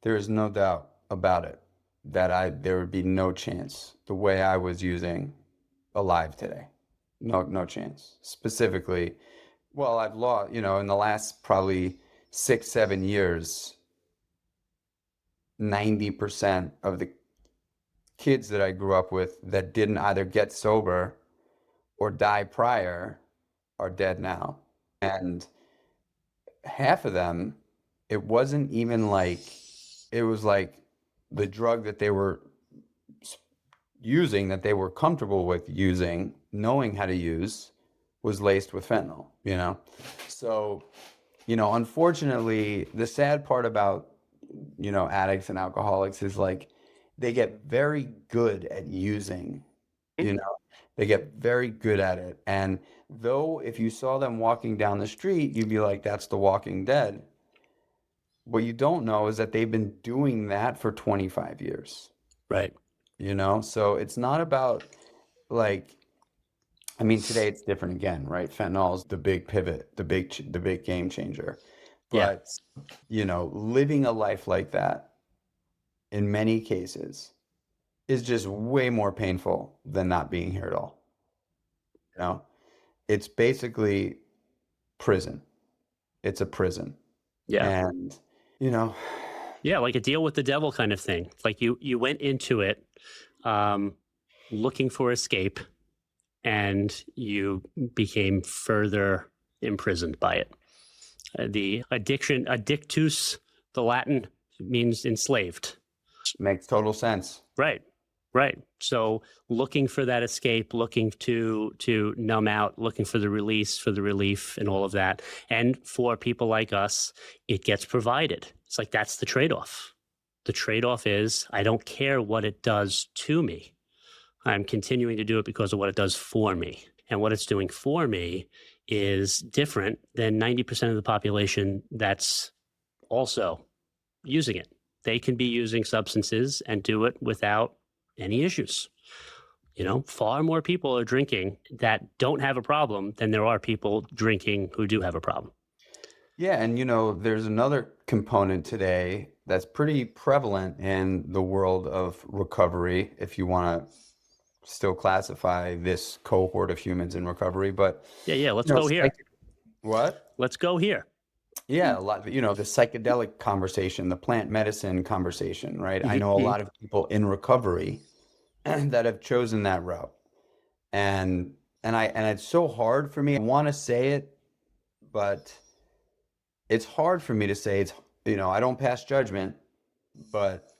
S1: There is no doubt about it that there would be no chance the way I was using alive today. No chance. Specifically, well, I've lost, in the last probably 6-7 years, 90% of the kids that I grew up with that didn't either get sober or die prior are dead now. And half of them, it wasn't even like, it was like the drug that they were using, that they were comfortable with using, knowing how to use, was laced with fentanyl, So, unfortunately, the sad part about, addicts and alcoholics is like they get very good at using, they get very good at it. And though if you saw them walking down the street, you'd be like, that's The Walking Dead. What you don't know is that they've been doing that for 25 years.
S2: Right.
S1: So it's not about like, today it's different again, right? Fentanyl is the big pivot, the big game changer. But, living a life like that in many cases is just way more painful than not being here at all. It's basically prison. It's a prison.
S2: Yeah.
S1: And,
S2: yeah, like a deal with the devil kind of thing. Like you went into it looking for escape, and you became further imprisoned by it. The addictus, the Latin, means enslaved.
S1: Makes total sense.
S2: Right. So looking for that escape, looking to numb out, looking for the release, for the relief and all of that. And for people like us, it gets provided. It's like, that's the trade-off. The trade-off is, I don't care what it does to me. I'm continuing to do it because of what it does for me. And what it's doing for me is different than 90% of the population that's also using it. They can be using substances and do it without any issues. Far more people are drinking that don't have a problem than there are people drinking who do have a problem.
S1: Yeah, and there's another component today that's pretty prevalent in the world of recovery, if you want to still classify this cohort of humans in recovery. But
S2: Yeah, let's
S1: you know,
S2: go here.
S1: what?
S2: Let's go here.
S1: Yeah, a lot, the psychedelic conversation, the plant medicine conversation, right? I know a
S2: Mhm.
S1: lot of people in recovery that have chosen that route. And and it's so hard for me. I want to say it, but it's hard for me to say I don't pass judgment, but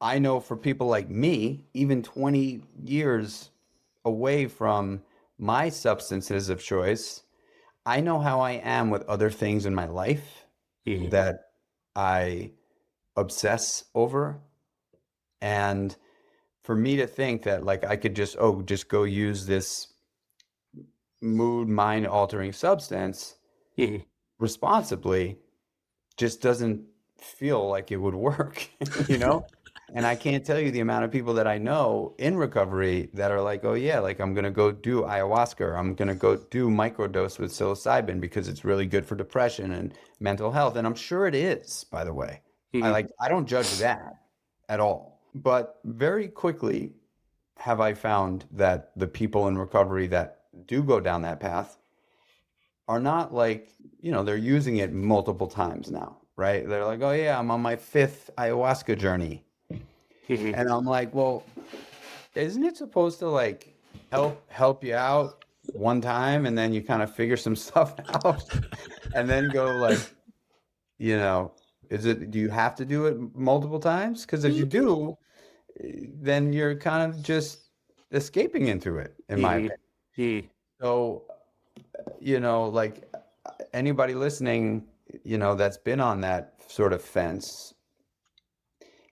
S1: I know for people like me, even 20 years away from my substances of choice, I know how I am with other things in my life
S2: Mhm.
S1: that I obsess over. And for me to think that like I could just go use this mood, mind altering substance
S2: Mhm.
S1: responsibly just doesn't feel like it would work, you know? And I can't tell you the amount of people that I know in recovery that are like, oh yeah, like I'm gonna go do ayahuasca, or I'm gonna go do microdose with psilocybin because it's really good for depression and mental health. And I'm sure it is, by the way.
S2: Mhm.
S1: I don't judge that at all. But very quickly have I found that the people in recovery that do go down that path are not like, they're using it multiple times now, right? They're like, oh yeah, I'm on my fifth ayahuasca journey.
S2: Mhm.
S1: And I'm like, well, isn't it supposed to like help you out one time and then you kind of figure some stuff out and then go like, you know, do you have to do it multiple times? Because if you do, then you're kind of just escaping into it, in my
S2: Mhm.
S1: opinion.
S2: Mhm.
S1: So, like anybody listening, that's been on that sort of fence,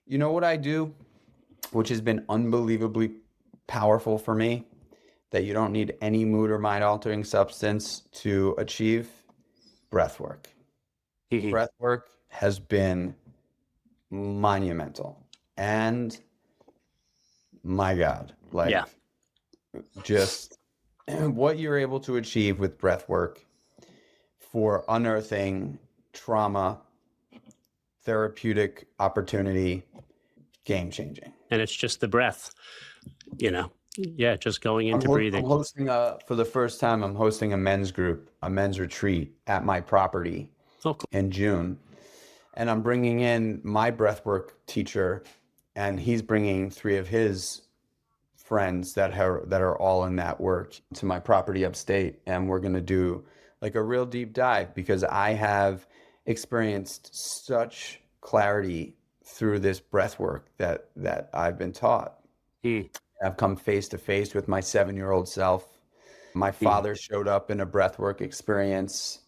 S1: what I do, which has been unbelievably powerful for me, that you don't need any mood or mind altering substance to achieve breath work.
S2: Mhm.
S1: Breath work has been monumental. And my God,
S2: Yeah.
S1: like just what you're able to achieve with breath work for unearthing trauma, therapeutic opportunity, game changing.
S2: And it's just the breath, you know. Yeah, just going
S1: I'm,
S2: into
S1: ho- I'm
S2: breathing.
S1: hosting for the first time, I'm hosting a men's group, a men's retreat at my property
S2: Oh, cool.
S1: in June. And I'm bringing in my breathwork teacher, and he's bringing three of his friends that are all in that work to my property upstate, and we're going to do like a real deep dive because I have experienced such clarity through this breath work that I've been taught.
S2: Mhm.
S1: I've come face to face with my 7-year-old self. My
S2: Mhm.
S1: father showed up in a breathwork experience.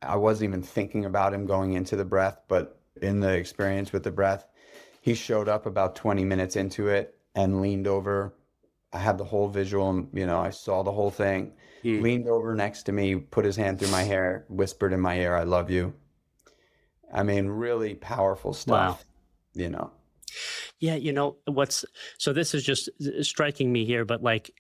S1: I wasn't even thinking about him going into the breath, but in the experience with the breath, he showed up about 20 minutes into it and leaned over. I had the whole visual, I saw the whole thing.
S2: Mhm.
S1: Leaned over next to me, put his hand through my hair, whispered in my ear, I love you. I mean, really powerful
S2: Wow.
S1: stuff, you know.
S2: Yeah, so this is just striking me here, but like,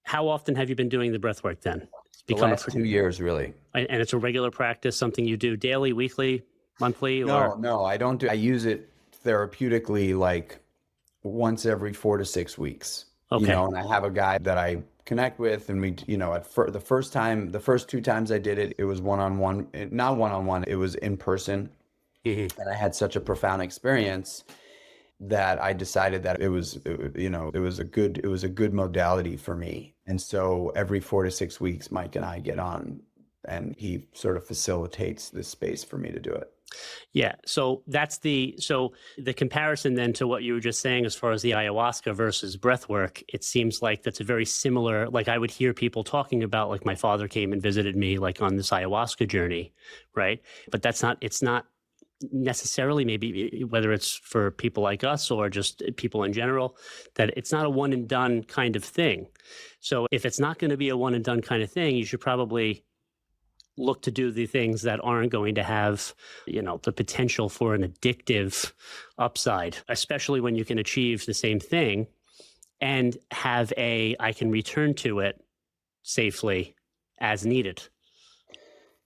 S2: how often have you been doing the breath work then? It's
S1: The
S2: become a
S1: last
S2: pretty,
S1: 2 years, really.
S2: and it's a regular practice, something you do daily, weekly, monthly,
S1: No,
S2: or
S1: no, I don't do. I use it therapeutically, like once every 4 to 6 weeks.
S2: okay.
S1: And I have a guy that I connect with, and we, the first time, the first two times I did it, it was one on one, not one on one, it was in person,
S2: Mhm.
S1: and I had such a profound experience that I decided that it was a good modality for me. And so every 4 to 6 weeks, Mike and I get on, and he sort of facilitates this space for me to do it.
S2: Yeah. So the comparison then to what you were just saying as far as the ayahuasca versus breath work, it seems like that's a very similar, like I would hear people talking about, like my father came and visited me like on this ayahuasca journey, right? But it's not necessarily, maybe whether it's for people like us or just people in general, that it's not a one and done kind of thing. So if it's not going to be a one and done kind of thing, you should probably look to do the things that aren't going to have, the potential for an addictive upside, especially when you can achieve the same thing and have I can return to it safely as needed.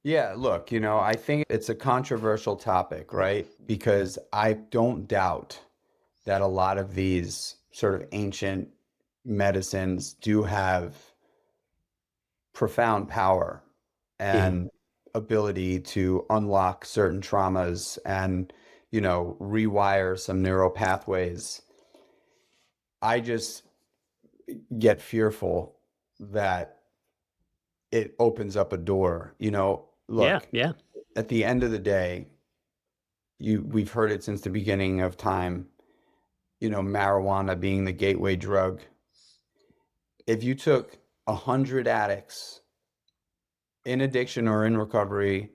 S1: Yeah, look, I think it's a controversial topic, right? Because I don't doubt that a lot of these sort of ancient medicines do have profound power
S2: Mhm.
S1: and ability to unlock certain traumas and, rewire some neural pathways. I just get fearful that it opens up a door.
S2: Yeah,
S1: Look,
S2: yeah,
S1: at the end of the day, we've heard it since the beginning of time, marijuana being the gateway drug. If you took 100 addicts in addiction or in recovery,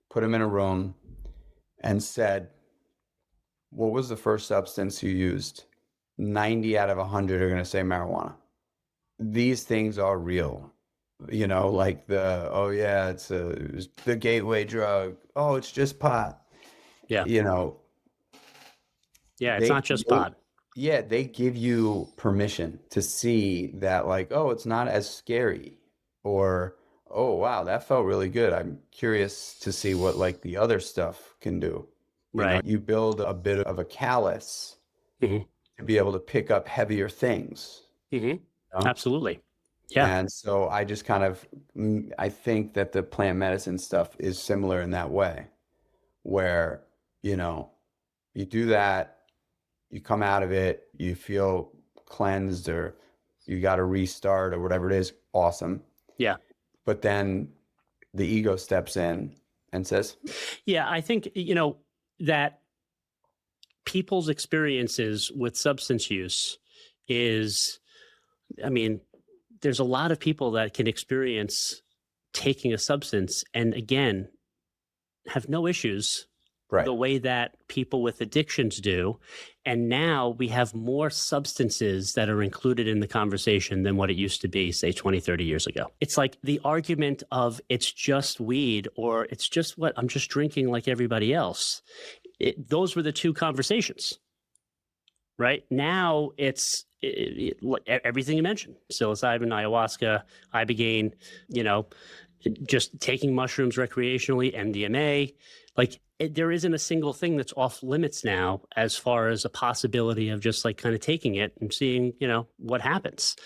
S1: put them in a room and said, what was the first substance you used? 90 out of 100 are going to say marijuana. These things are real. Like oh yeah, it's the gateway drug. Oh, it's just pot.
S2: yeah,
S1: You know,
S2: yeah. It's
S1: they
S2: not just
S1: they
S2: pot.
S1: yeah, they give you permission to see that, like, oh, it's not as scary, or oh wow, that felt really good. I'm curious to see what like the other stuff can do.
S2: Right.
S1: You build a bit of a callus
S2: Hmm.
S1: to be able to pick up heavier things.
S2: Hmm.
S1: You know?
S2: Absolutely. Yeah.
S1: And so I just kind of I think that the plant medicine stuff is similar in that way, where, you know, you do that, you come out of it, you feel cleansed, or you got to restart or whatever it is, awesome.
S2: Yeah.
S1: But then the ego steps in and says,
S2: Yeah. I think, that people's experiences with substance use is, I mean, there's a lot of people that can experience taking a substance and again have no issues
S1: right,
S2: the way that people with addictions do. And now we have more substances that are included in the conversation than what it used to be, say 20, 30 years ago. It's like the argument of it's just weed or it's just what I'm just drinking like everybody else. Those were the two conversations. Right now, it's everything you mentioned: psilocybin, ayahuasca, ibogaine. You know, just taking mushrooms recreationally, MDMA. Like there isn't a single thing that's off limits now, as far as a possibility of just like kind of taking it and seeing, what happens.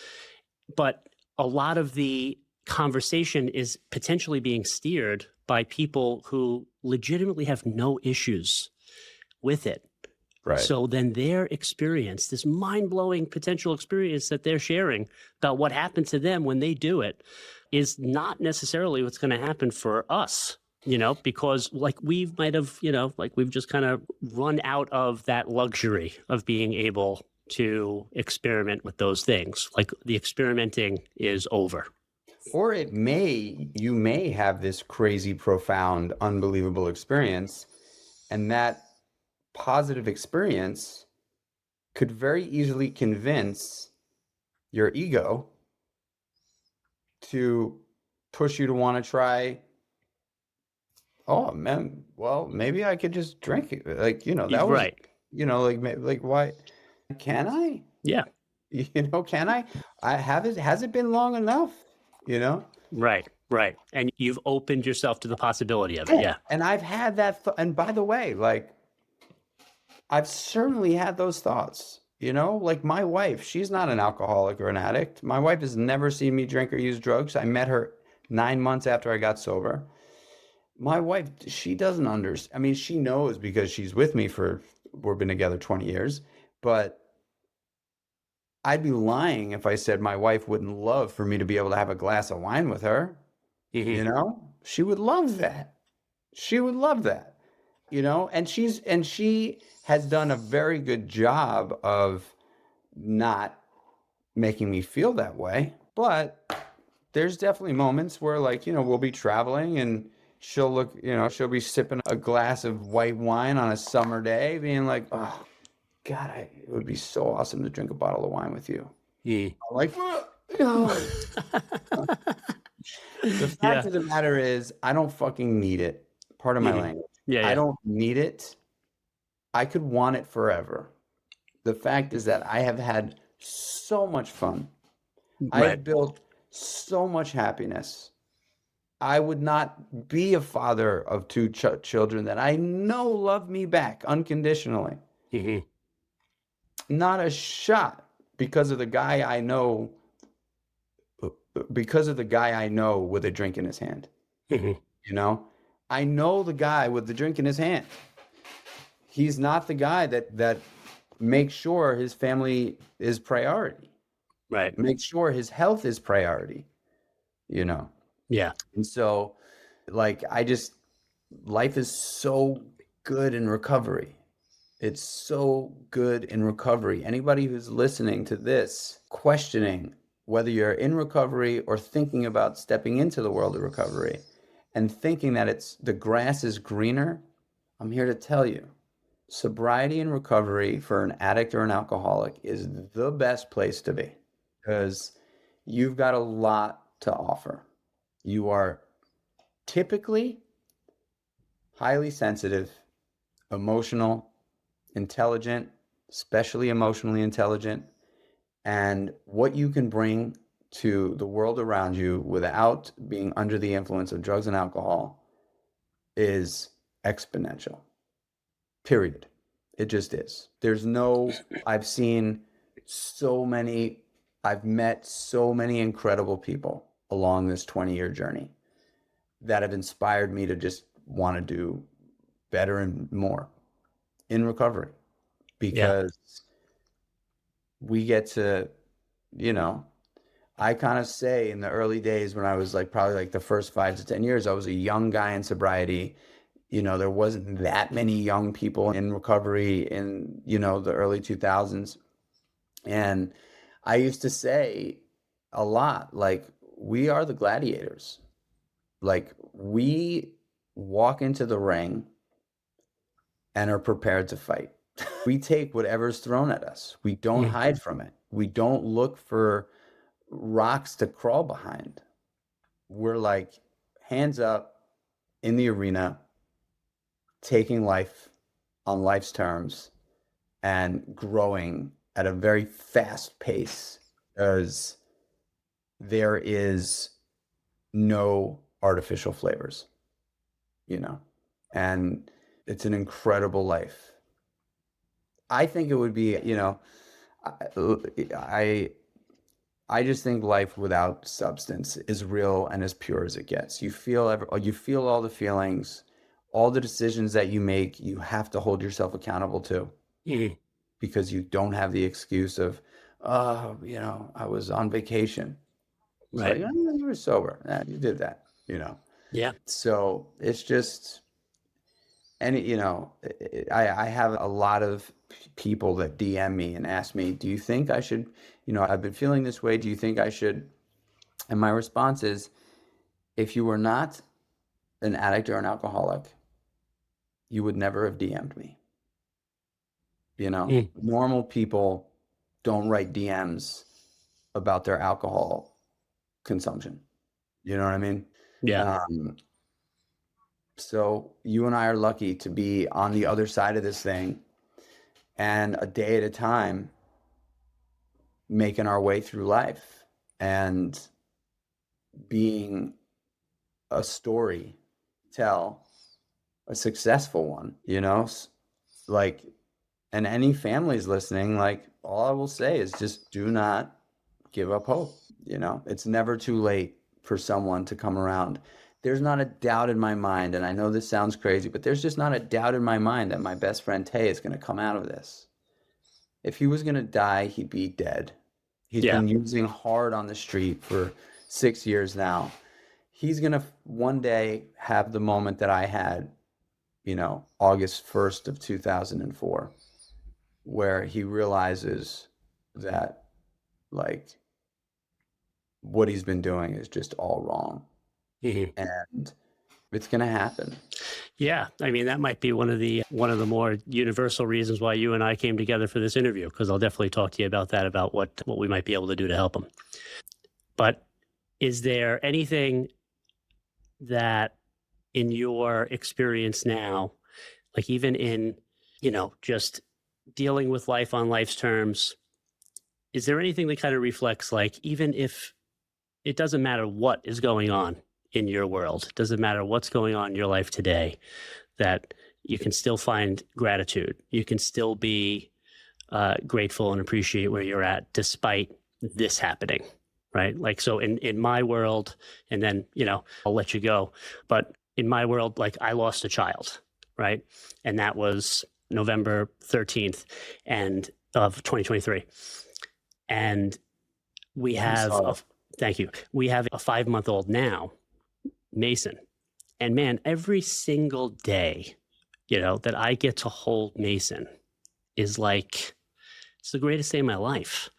S2: But a lot of the conversation is potentially being steered by people who legitimately have no issues with it.
S1: right.
S2: So then their experience, this mind blowing potential experience that they're sharing about what happened to them when they do it, is not necessarily what's going to happen for us, because like we might have, like we've just kind of run out of that luxury of being able to experiment with those things. Like the experimenting is over.
S1: Or you may have this crazy, profound, unbelievable experience, and that positive experience could very easily convince your ego to push you to want to try, oh man, well, maybe I could just drink it. Like, that was,
S2: Right.
S1: like why can I?
S2: Yeah.
S1: Can I? I have it. Has it been long enough? You know?
S2: Right. Right. And you've opened yourself to the possibility of it.
S1: Yeah.
S2: Yeah.
S1: And I've had that. And by the way, like, I've certainly had those thoughts. Like my wife, she's not an alcoholic or an addict. My wife has never seen me drink or use drugs. I met her 9 months after I got sober. My wife, she doesn't understand. I mean, she knows because she's with me we've been together 20 years, but I'd be lying if I said my wife wouldn't love for me to be able to have a glass of wine with her.
S2: Hmm.
S1: She would love that. She would love that. And she has done a very good job of not making me feel that way. But there's definitely moments where, like, we'll be traveling and she'll be sipping a glass of white wine on a summer day, being like, oh, God, it would be so awesome to drink a bottle of wine with you.
S2: Mm.
S1: I'm like, no. The fact
S2: Yeah.
S1: of the matter is, I don't fucking need it. Part of my
S2: Hmm.
S1: language.
S2: Yeah.
S1: I
S2: Yeah.
S1: don't need it. I could want it forever. The fact is that I have had so much fun.
S2: Right.
S1: I've built so much happiness. I would not be a father of two children that I know love me back unconditionally.
S2: Hmm.
S1: Not a shot because of the guy I know, because of the guy I know with a drink in his hand.
S2: Hmm.
S1: You know, I know the guy with the drink in his hand. He's not the guy that makes sure his family is priority,
S2: Right.
S1: makes sure his health is priority, you know.
S2: Yeah.
S1: And so, like, life is so good in recovery. It's so good in recovery. Anybody who's listening to this, questioning whether you're in recovery or thinking about stepping into the world of recovery and thinking that it's the grass is greener, I'm here to tell you, sobriety and recovery for an addict or an alcoholic is the best place to be because you've got a lot to offer. You are typically highly sensitive, emotional, intelligent, especially emotionally intelligent, and what you can bring to the world around you without being under the influence of drugs and alcohol is exponential. Period. It just is. I've seen so many, I've met so many incredible people along this 20-year journey that have inspired me to just want to do better and more in recovery
S2: Yeah.
S1: because we get to, you know, I kind of say in the early days when I was like probably like the first 5 to 10 years, I was a young guy in sobriety. There wasn't that many young people in recovery in, the early 2000s. And I used to say a lot, like, we are the gladiators. Like, we walk into the ring and are prepared to fight. We take whatever's thrown at us. We don't
S2: Mm.
S1: hide from it. We don't look for rocks to crawl behind. We're like hands up in the arena, taking life on life's terms and growing at a very fast pace because there is no artificial flavors, you know, and it's an incredible life. I think it would be, I I just think life without substance is real and as pure as it gets. You feel all the feelings, all the decisions that you make, you have to hold yourself accountable to
S2: Mm.
S1: because you don't have the excuse of, oh, I was on vacation. It's like,
S2: Right.
S1: oh, you were sober. You did that, you know.
S2: Yeah.
S1: So it's just, and I have a lot of people that DM me and ask me, do you think I should, I've been feeling this way. Do you think I should? And my response is, if you were not an addict or an alcoholic, you would never have DM'd me.
S2: Mm.
S1: Normal people don't write DMs about their alcohol consumption. You know what I mean?
S2: Yeah.
S1: Um, so you and I are lucky to be on the other side of this thing and a day at a time making our way through life and being a story tell, a successful one, like, and any families listening, like, all I will say is just do not give up hope. It's never too late for someone to come around. There's not a doubt in my mind, and I know this sounds crazy, but there's just not a doubt in my mind that my best friend Tay is going to come out of this. If he was going to die, he'd be dead. He's
S2: Yeah.
S1: been using hard on the street for 6 years now. He's going to one day have the moment that I had, August 1st of 2004, where he realizes that, like, what he's been doing is just all wrong.
S2: Mhm.
S1: And it's going to happen.
S2: Yeah, I mean that might be one of the more universal reasons why you and I came together for this interview, because I'll definitely talk to you about that, about what we might be able to do to help them. But is there anything that, in your experience now, like even in just dealing with life on life's terms, is there anything that kind of reflects, like, even if it doesn't matter what is going on in your world, doesn't matter what's going on in your life today, that you can still find gratitude, you can still be grateful and appreciate where you're at despite this happening, right? Like, so in my world, and then, I'll let you go, but in my world, like, I lost a child, right? And that was November 13th and of 2023. And we
S1: I'm
S2: have
S1: sorry.
S2: thank you. We have a 5-month-old now, Mason. And man, every single day, that I get to hold Mason is like, it's the greatest day of my life.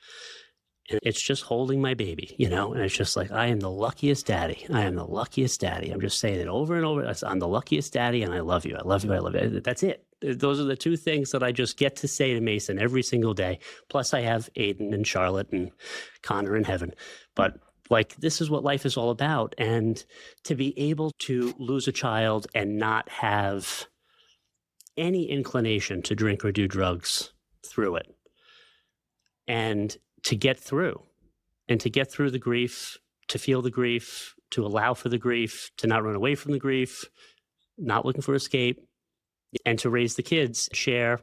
S2: And it's just holding my baby, and it's just like, I am the luckiest daddy. I am the luckiest daddy. I'm just saying it over and over. I'm the luckiest daddy, and I love you. I love you. I love you. That's it. Those are the two things that I just get to say to Mason every single day. Plus, I have Aiden and Charlotte and Connor in heaven. But like, this is what life is all about. And to be able to lose a child and not have any inclination to drink or do drugs through it, and to get through the grief, to feel the grief, to allow for the grief, to not run away from the grief, not looking for escape, and to raise the kids, share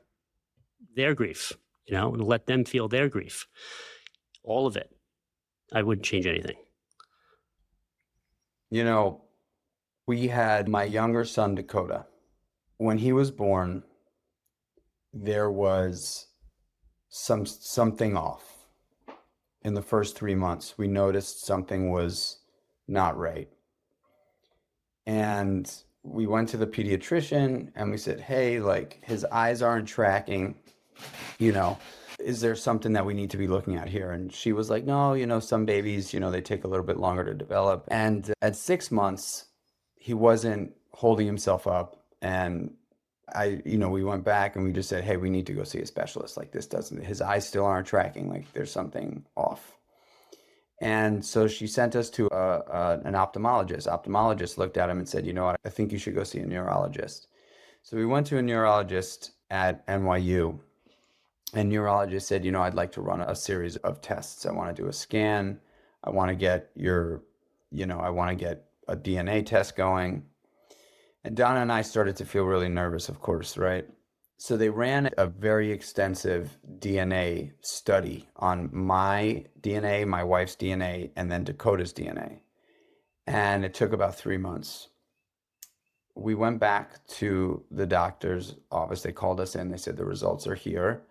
S2: their grief, and let them feel their grief. All of it. I wouldn't change anything.
S1: We had my younger son, Dakota. When he was born, there was something off. In the first 3 months, we noticed something was not right. And we went to the pediatrician and we said, hey, like, his eyes aren't tracking, is there something that we need to be looking at here? And she was like, no, some babies, they take a little bit longer to develop. And at 6 months, he wasn't holding himself up. And we went back and we just said, hey, we need to go see a specialist. Like, his eyes still aren't tracking. Like, there's something off. And so she sent us to an ophthalmologist. Ophthalmologist looked at him and said, you know what, I think you should go see a neurologist. So we went to a neurologist at NYU. And neurologist said, I'd like to run a series of tests. I want to do a scan. I want to get I want to get a DNA test going. And Donna and I started to feel really nervous, of course, right? So they ran a very extensive DNA study on my DNA, my wife's DNA, and then Dakota's DNA. And it took about 3 months. We went back to the doctor's office. They called us in. They said, the results are here.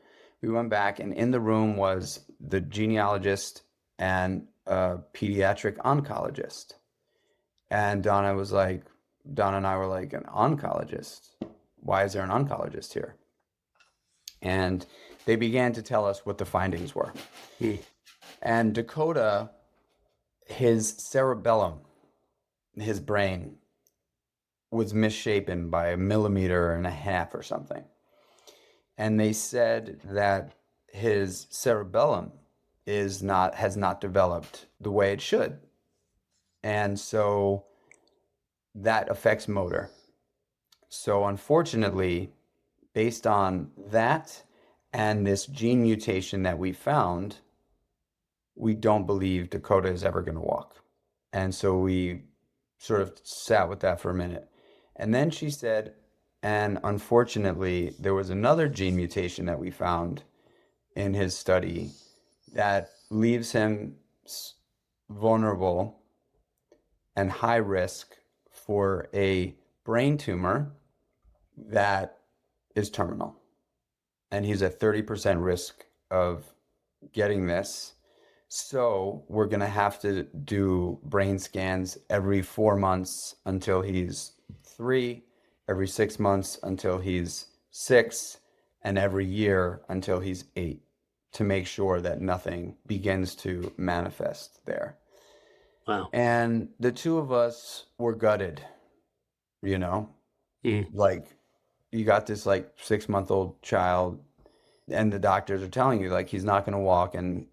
S1: We went back, and in the room was the genealogist and a pediatric oncologist. And Donna and I were like, an oncologist? Why is there an oncologist here? And they began to tell us what the findings were. And Dakota, his cerebellum, his brain, was misshapen by 1.5 millimeters or something. And they said that his cerebellum has not developed the way it should. And so that affects motor. So unfortunately, based on that and this gene mutation that we found, we don't believe Dakota is ever going to walk. And so we sort of sat with that for a minute. And then she said, and unfortunately, there was another gene mutation that we found in his study that leaves him vulnerable and high risk for a brain tumor that is terminal. And he's at 30% risk of getting this. So we're going to have to do brain scans every 4 months until he's 3, every 6 months until he's 6, and every year until he's 8 to make sure that nothing begins to manifest there.
S2: Wow.
S1: And the two of us were gutted, like, you got this like 6-month-old child and the doctors are telling you like he's not going to walk, and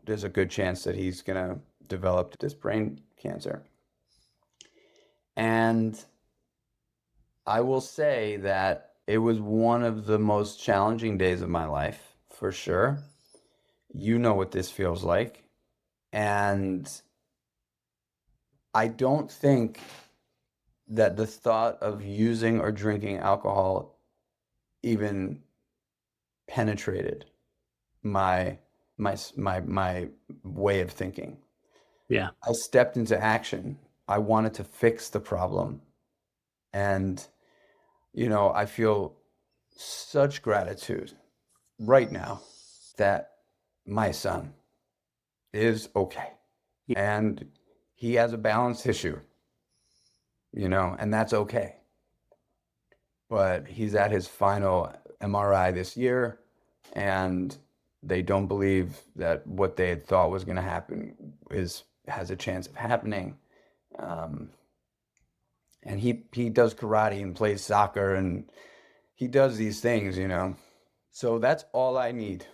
S1: there's a good chance that he's going to develop this brain cancer. And I will say that it was one of the most challenging days of my life, for sure. You know what this feels like. And I don't think that the thought of using or drinking alcohol even penetrated my my way of thinking.
S2: Yeah.
S1: I stepped into action. I wanted to fix the problem. And, I feel such gratitude right now that my son is okay.
S2: Yeah.
S1: And he has a balance issue, and that's okay. But he's at his final MRI this year, and they don't believe that what they had thought was going to happen has a chance of happening. Um, and he does karate and plays soccer, and he does these things. So that's all I need.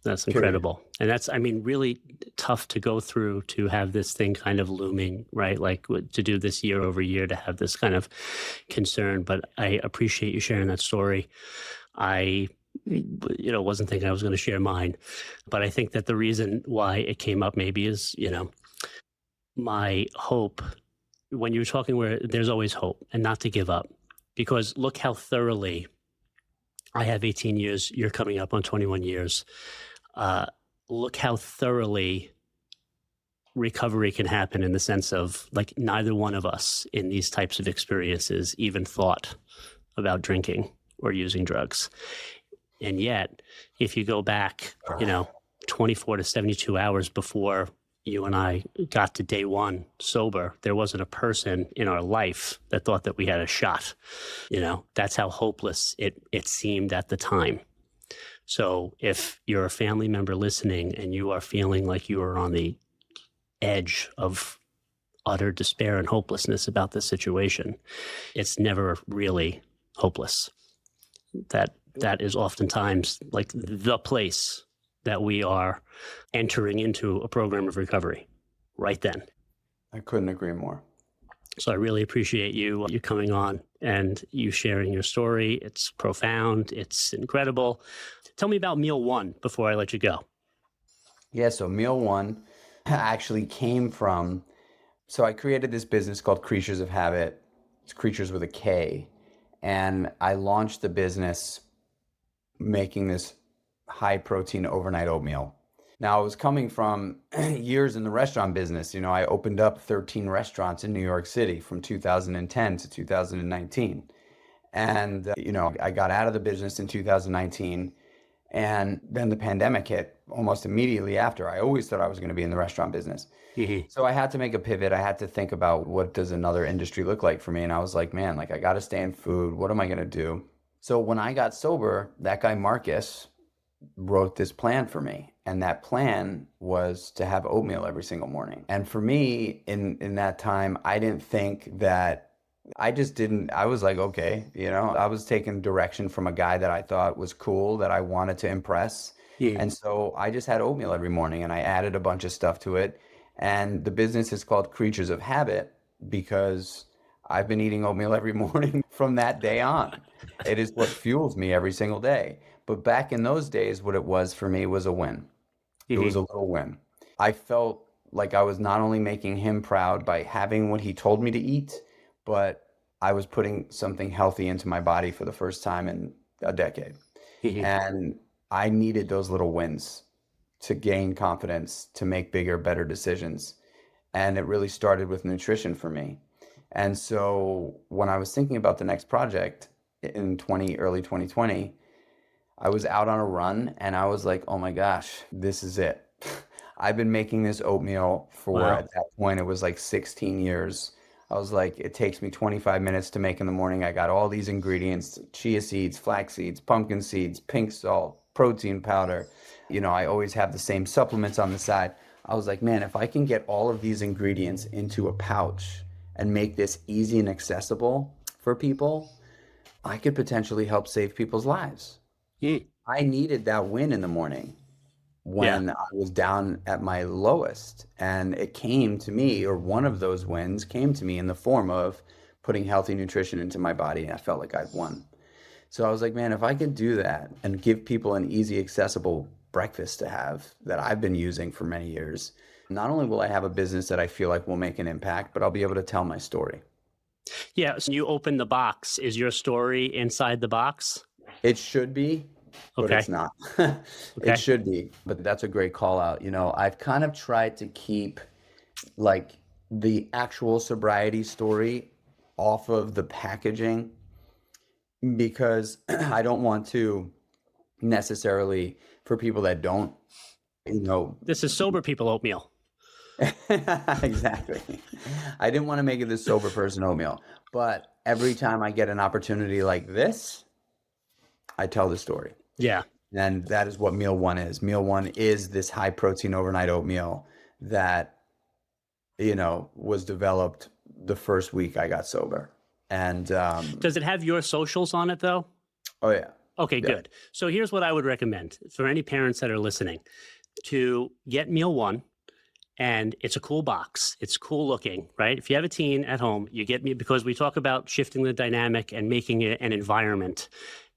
S2: That's
S1: Period.
S2: incredible. And that's, I mean, really tough to go through, to have this thing kind of looming, right? Like to do this year over year, to have this kind of concern. But I appreciate you sharing that story. I, wasn't thinking I was going to share mine, but I think that the reason why it came up maybe is, my hope when you were talking, where there's always hope and not to give up, because look how thoroughly I have 18 years. You're coming up on 21 years. Uh, Look how thoroughly recovery can happen, in the sense of, like, neither one of us in these types of experiences even thought about drinking or using drugs. And yet, if you go back, 24 to 72 hours before you and I got to day one sober, there wasn't a person in our life that thought that we had a shot. That's how hopeless it seemed at the time. So if you're a family member listening and you are feeling like you are on the edge of utter despair and hopelessness about this situation, it's never really hopeless. That is oftentimes like the place that we are entering into a program of recovery right then.
S1: I couldn't agree more.
S2: So I really appreciate you coming on and you sharing your story. It's profound. It's incredible. Tell me about Meal One before I let you go.
S1: Yeah, so Meal One actually came from, so I created this business called Creatures of Habit. It's Creatures with a K. And I launched the business making this high protein overnight oatmeal. Now, I was coming from years in the restaurant business. I opened up 13 restaurants in New York City from 2010 to 2019. And, I got out of the business in 2019. And then the pandemic hit almost immediately after. I always thought I was going to be in the restaurant business.
S2: Mm-hmm.
S1: So I had to make a pivot. I had to think about, what does another industry look like for me? And I was like, man, like, I got to stay in food. What am I going to do? So when I got sober, that guy Marcus wrote this plan for me. And that plan was to have oatmeal every single morning. And for me, in that time, I didn't think that, I just didn't, I was like, okay, I was taking direction from a guy that I thought was cool, that I wanted to impress.
S2: Yeah.
S1: And so I just had oatmeal every morning, and I added a bunch of stuff to it. And the business is called Creatures of Habit because I've been eating oatmeal every morning from that day on. It is what fuels me every single day. But back in those days, what it was for me was a win. It was
S2: Mm-hmm.
S1: a little win. I felt like I was not only making him proud by having what he told me to eat, but I was putting something healthy into my body for the first time in a decade.
S2: Mm-hmm.
S1: And I needed those little wins to gain confidence, to make bigger, better decisions. And it really started with nutrition for me. And so when I was thinking about the next project in early 2020, I was out on a run and I was like, oh my gosh, this is it. I've been making this oatmeal for,
S2: Wow.
S1: at that point, it was like 16 years. I was like, it takes me 25 minutes to make in the morning. I got all these ingredients: chia seeds, flax seeds, pumpkin seeds, pink salt, protein powder. I always have the same supplements on the side. I was like, man, if I can get all of these ingredients into a pouch and make this easy and accessible for people, I could potentially help save people's lives.
S2: Mm.
S1: I needed that win in the morning
S2: Yeah.
S1: when I was down at my lowest. And it came to me, or one of those wins came to me in the form of putting healthy nutrition into my body. And I felt like I'd won. So I was like, man, if I could do that and give people an easy, accessible breakfast to have that I've been using for many years. Not only will I have a business that I feel like will make an impact, but I'll be able to tell my story.
S2: Yeah. So you open the box. Is your story inside the box?
S1: It should be, but
S2: Okay.
S1: it's not. It
S2: Okay.
S1: should be, but that's a great call out. I've kind of tried to keep like the actual sobriety story off of the packaging because I don't want to necessarily, for people that don't,
S2: This is sober people oatmeal.
S1: exactly. I didn't want to make it this sober person oatmeal, but every time I get an opportunity like this, I tell the story.
S2: Yeah.
S1: And that is what meal one is. Meal one is this high protein overnight oatmeal that, was developed the first week I got sober. And
S2: does it have your socials on it though?
S1: oh yeah.
S2: Okay,
S1: Yeah.
S2: good. So here's what I would recommend for any parents that are listening to get meal one. And it's a cool box. It's cool looking, right? If you have a teen at home, you get me because we talk about shifting the dynamic and making it an environment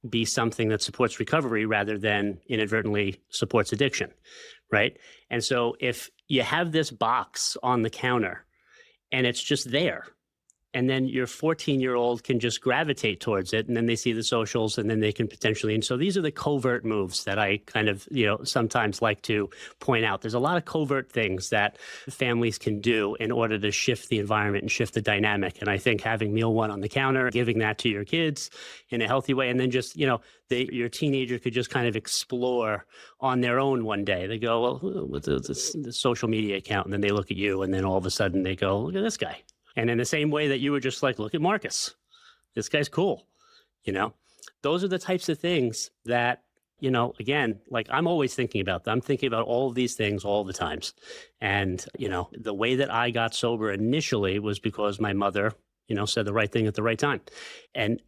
S2: be something that supports recovery rather than inadvertently supports addiction, right? And so if you have this box on the counter and it's just there, and then your 14-year-old can just gravitate towards it, and then they see the socials, and then they can potentially. And so these are the covert moves that I kind of, sometimes like to point out. There's a lot of covert things that families can do in order to shift the environment and shift the dynamic. And I think having meal one on the counter, giving that to your kids in a healthy way, and then just, your teenager could just kind of explore on their own one day. They go, well, what's the social media account? And then they look at you, and then all of a sudden they go, look at this guy. And in the same way that you were just like, look at Marcus, this guy's cool. Those are the types of things that, again, like I'm always thinking about them. I'm thinking about all of these things all the times. And, the way that I got sober initially was because my mother, said the right thing at the right time.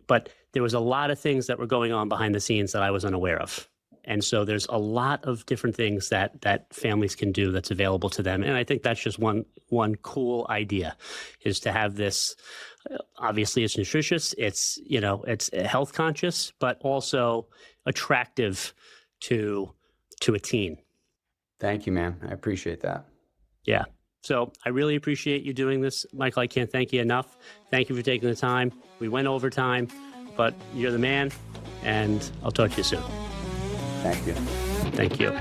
S2: But there was a lot of things that were going on behind the scenes that I was unaware of. And so there's a lot of different things that families can do that's available to them. And I think that's just one cool idea is to have this. Obviously, it's nutritious. It's, it's health conscious, but also attractive to a teen.
S1: Thank you, man. I appreciate that.
S2: Yeah. So I really appreciate you doing this, Michael. I can't thank you enough. Thank you for taking the time. We went over time, but you're the man, and I'll talk to you soon.
S1: Thank you.
S2: Thank you.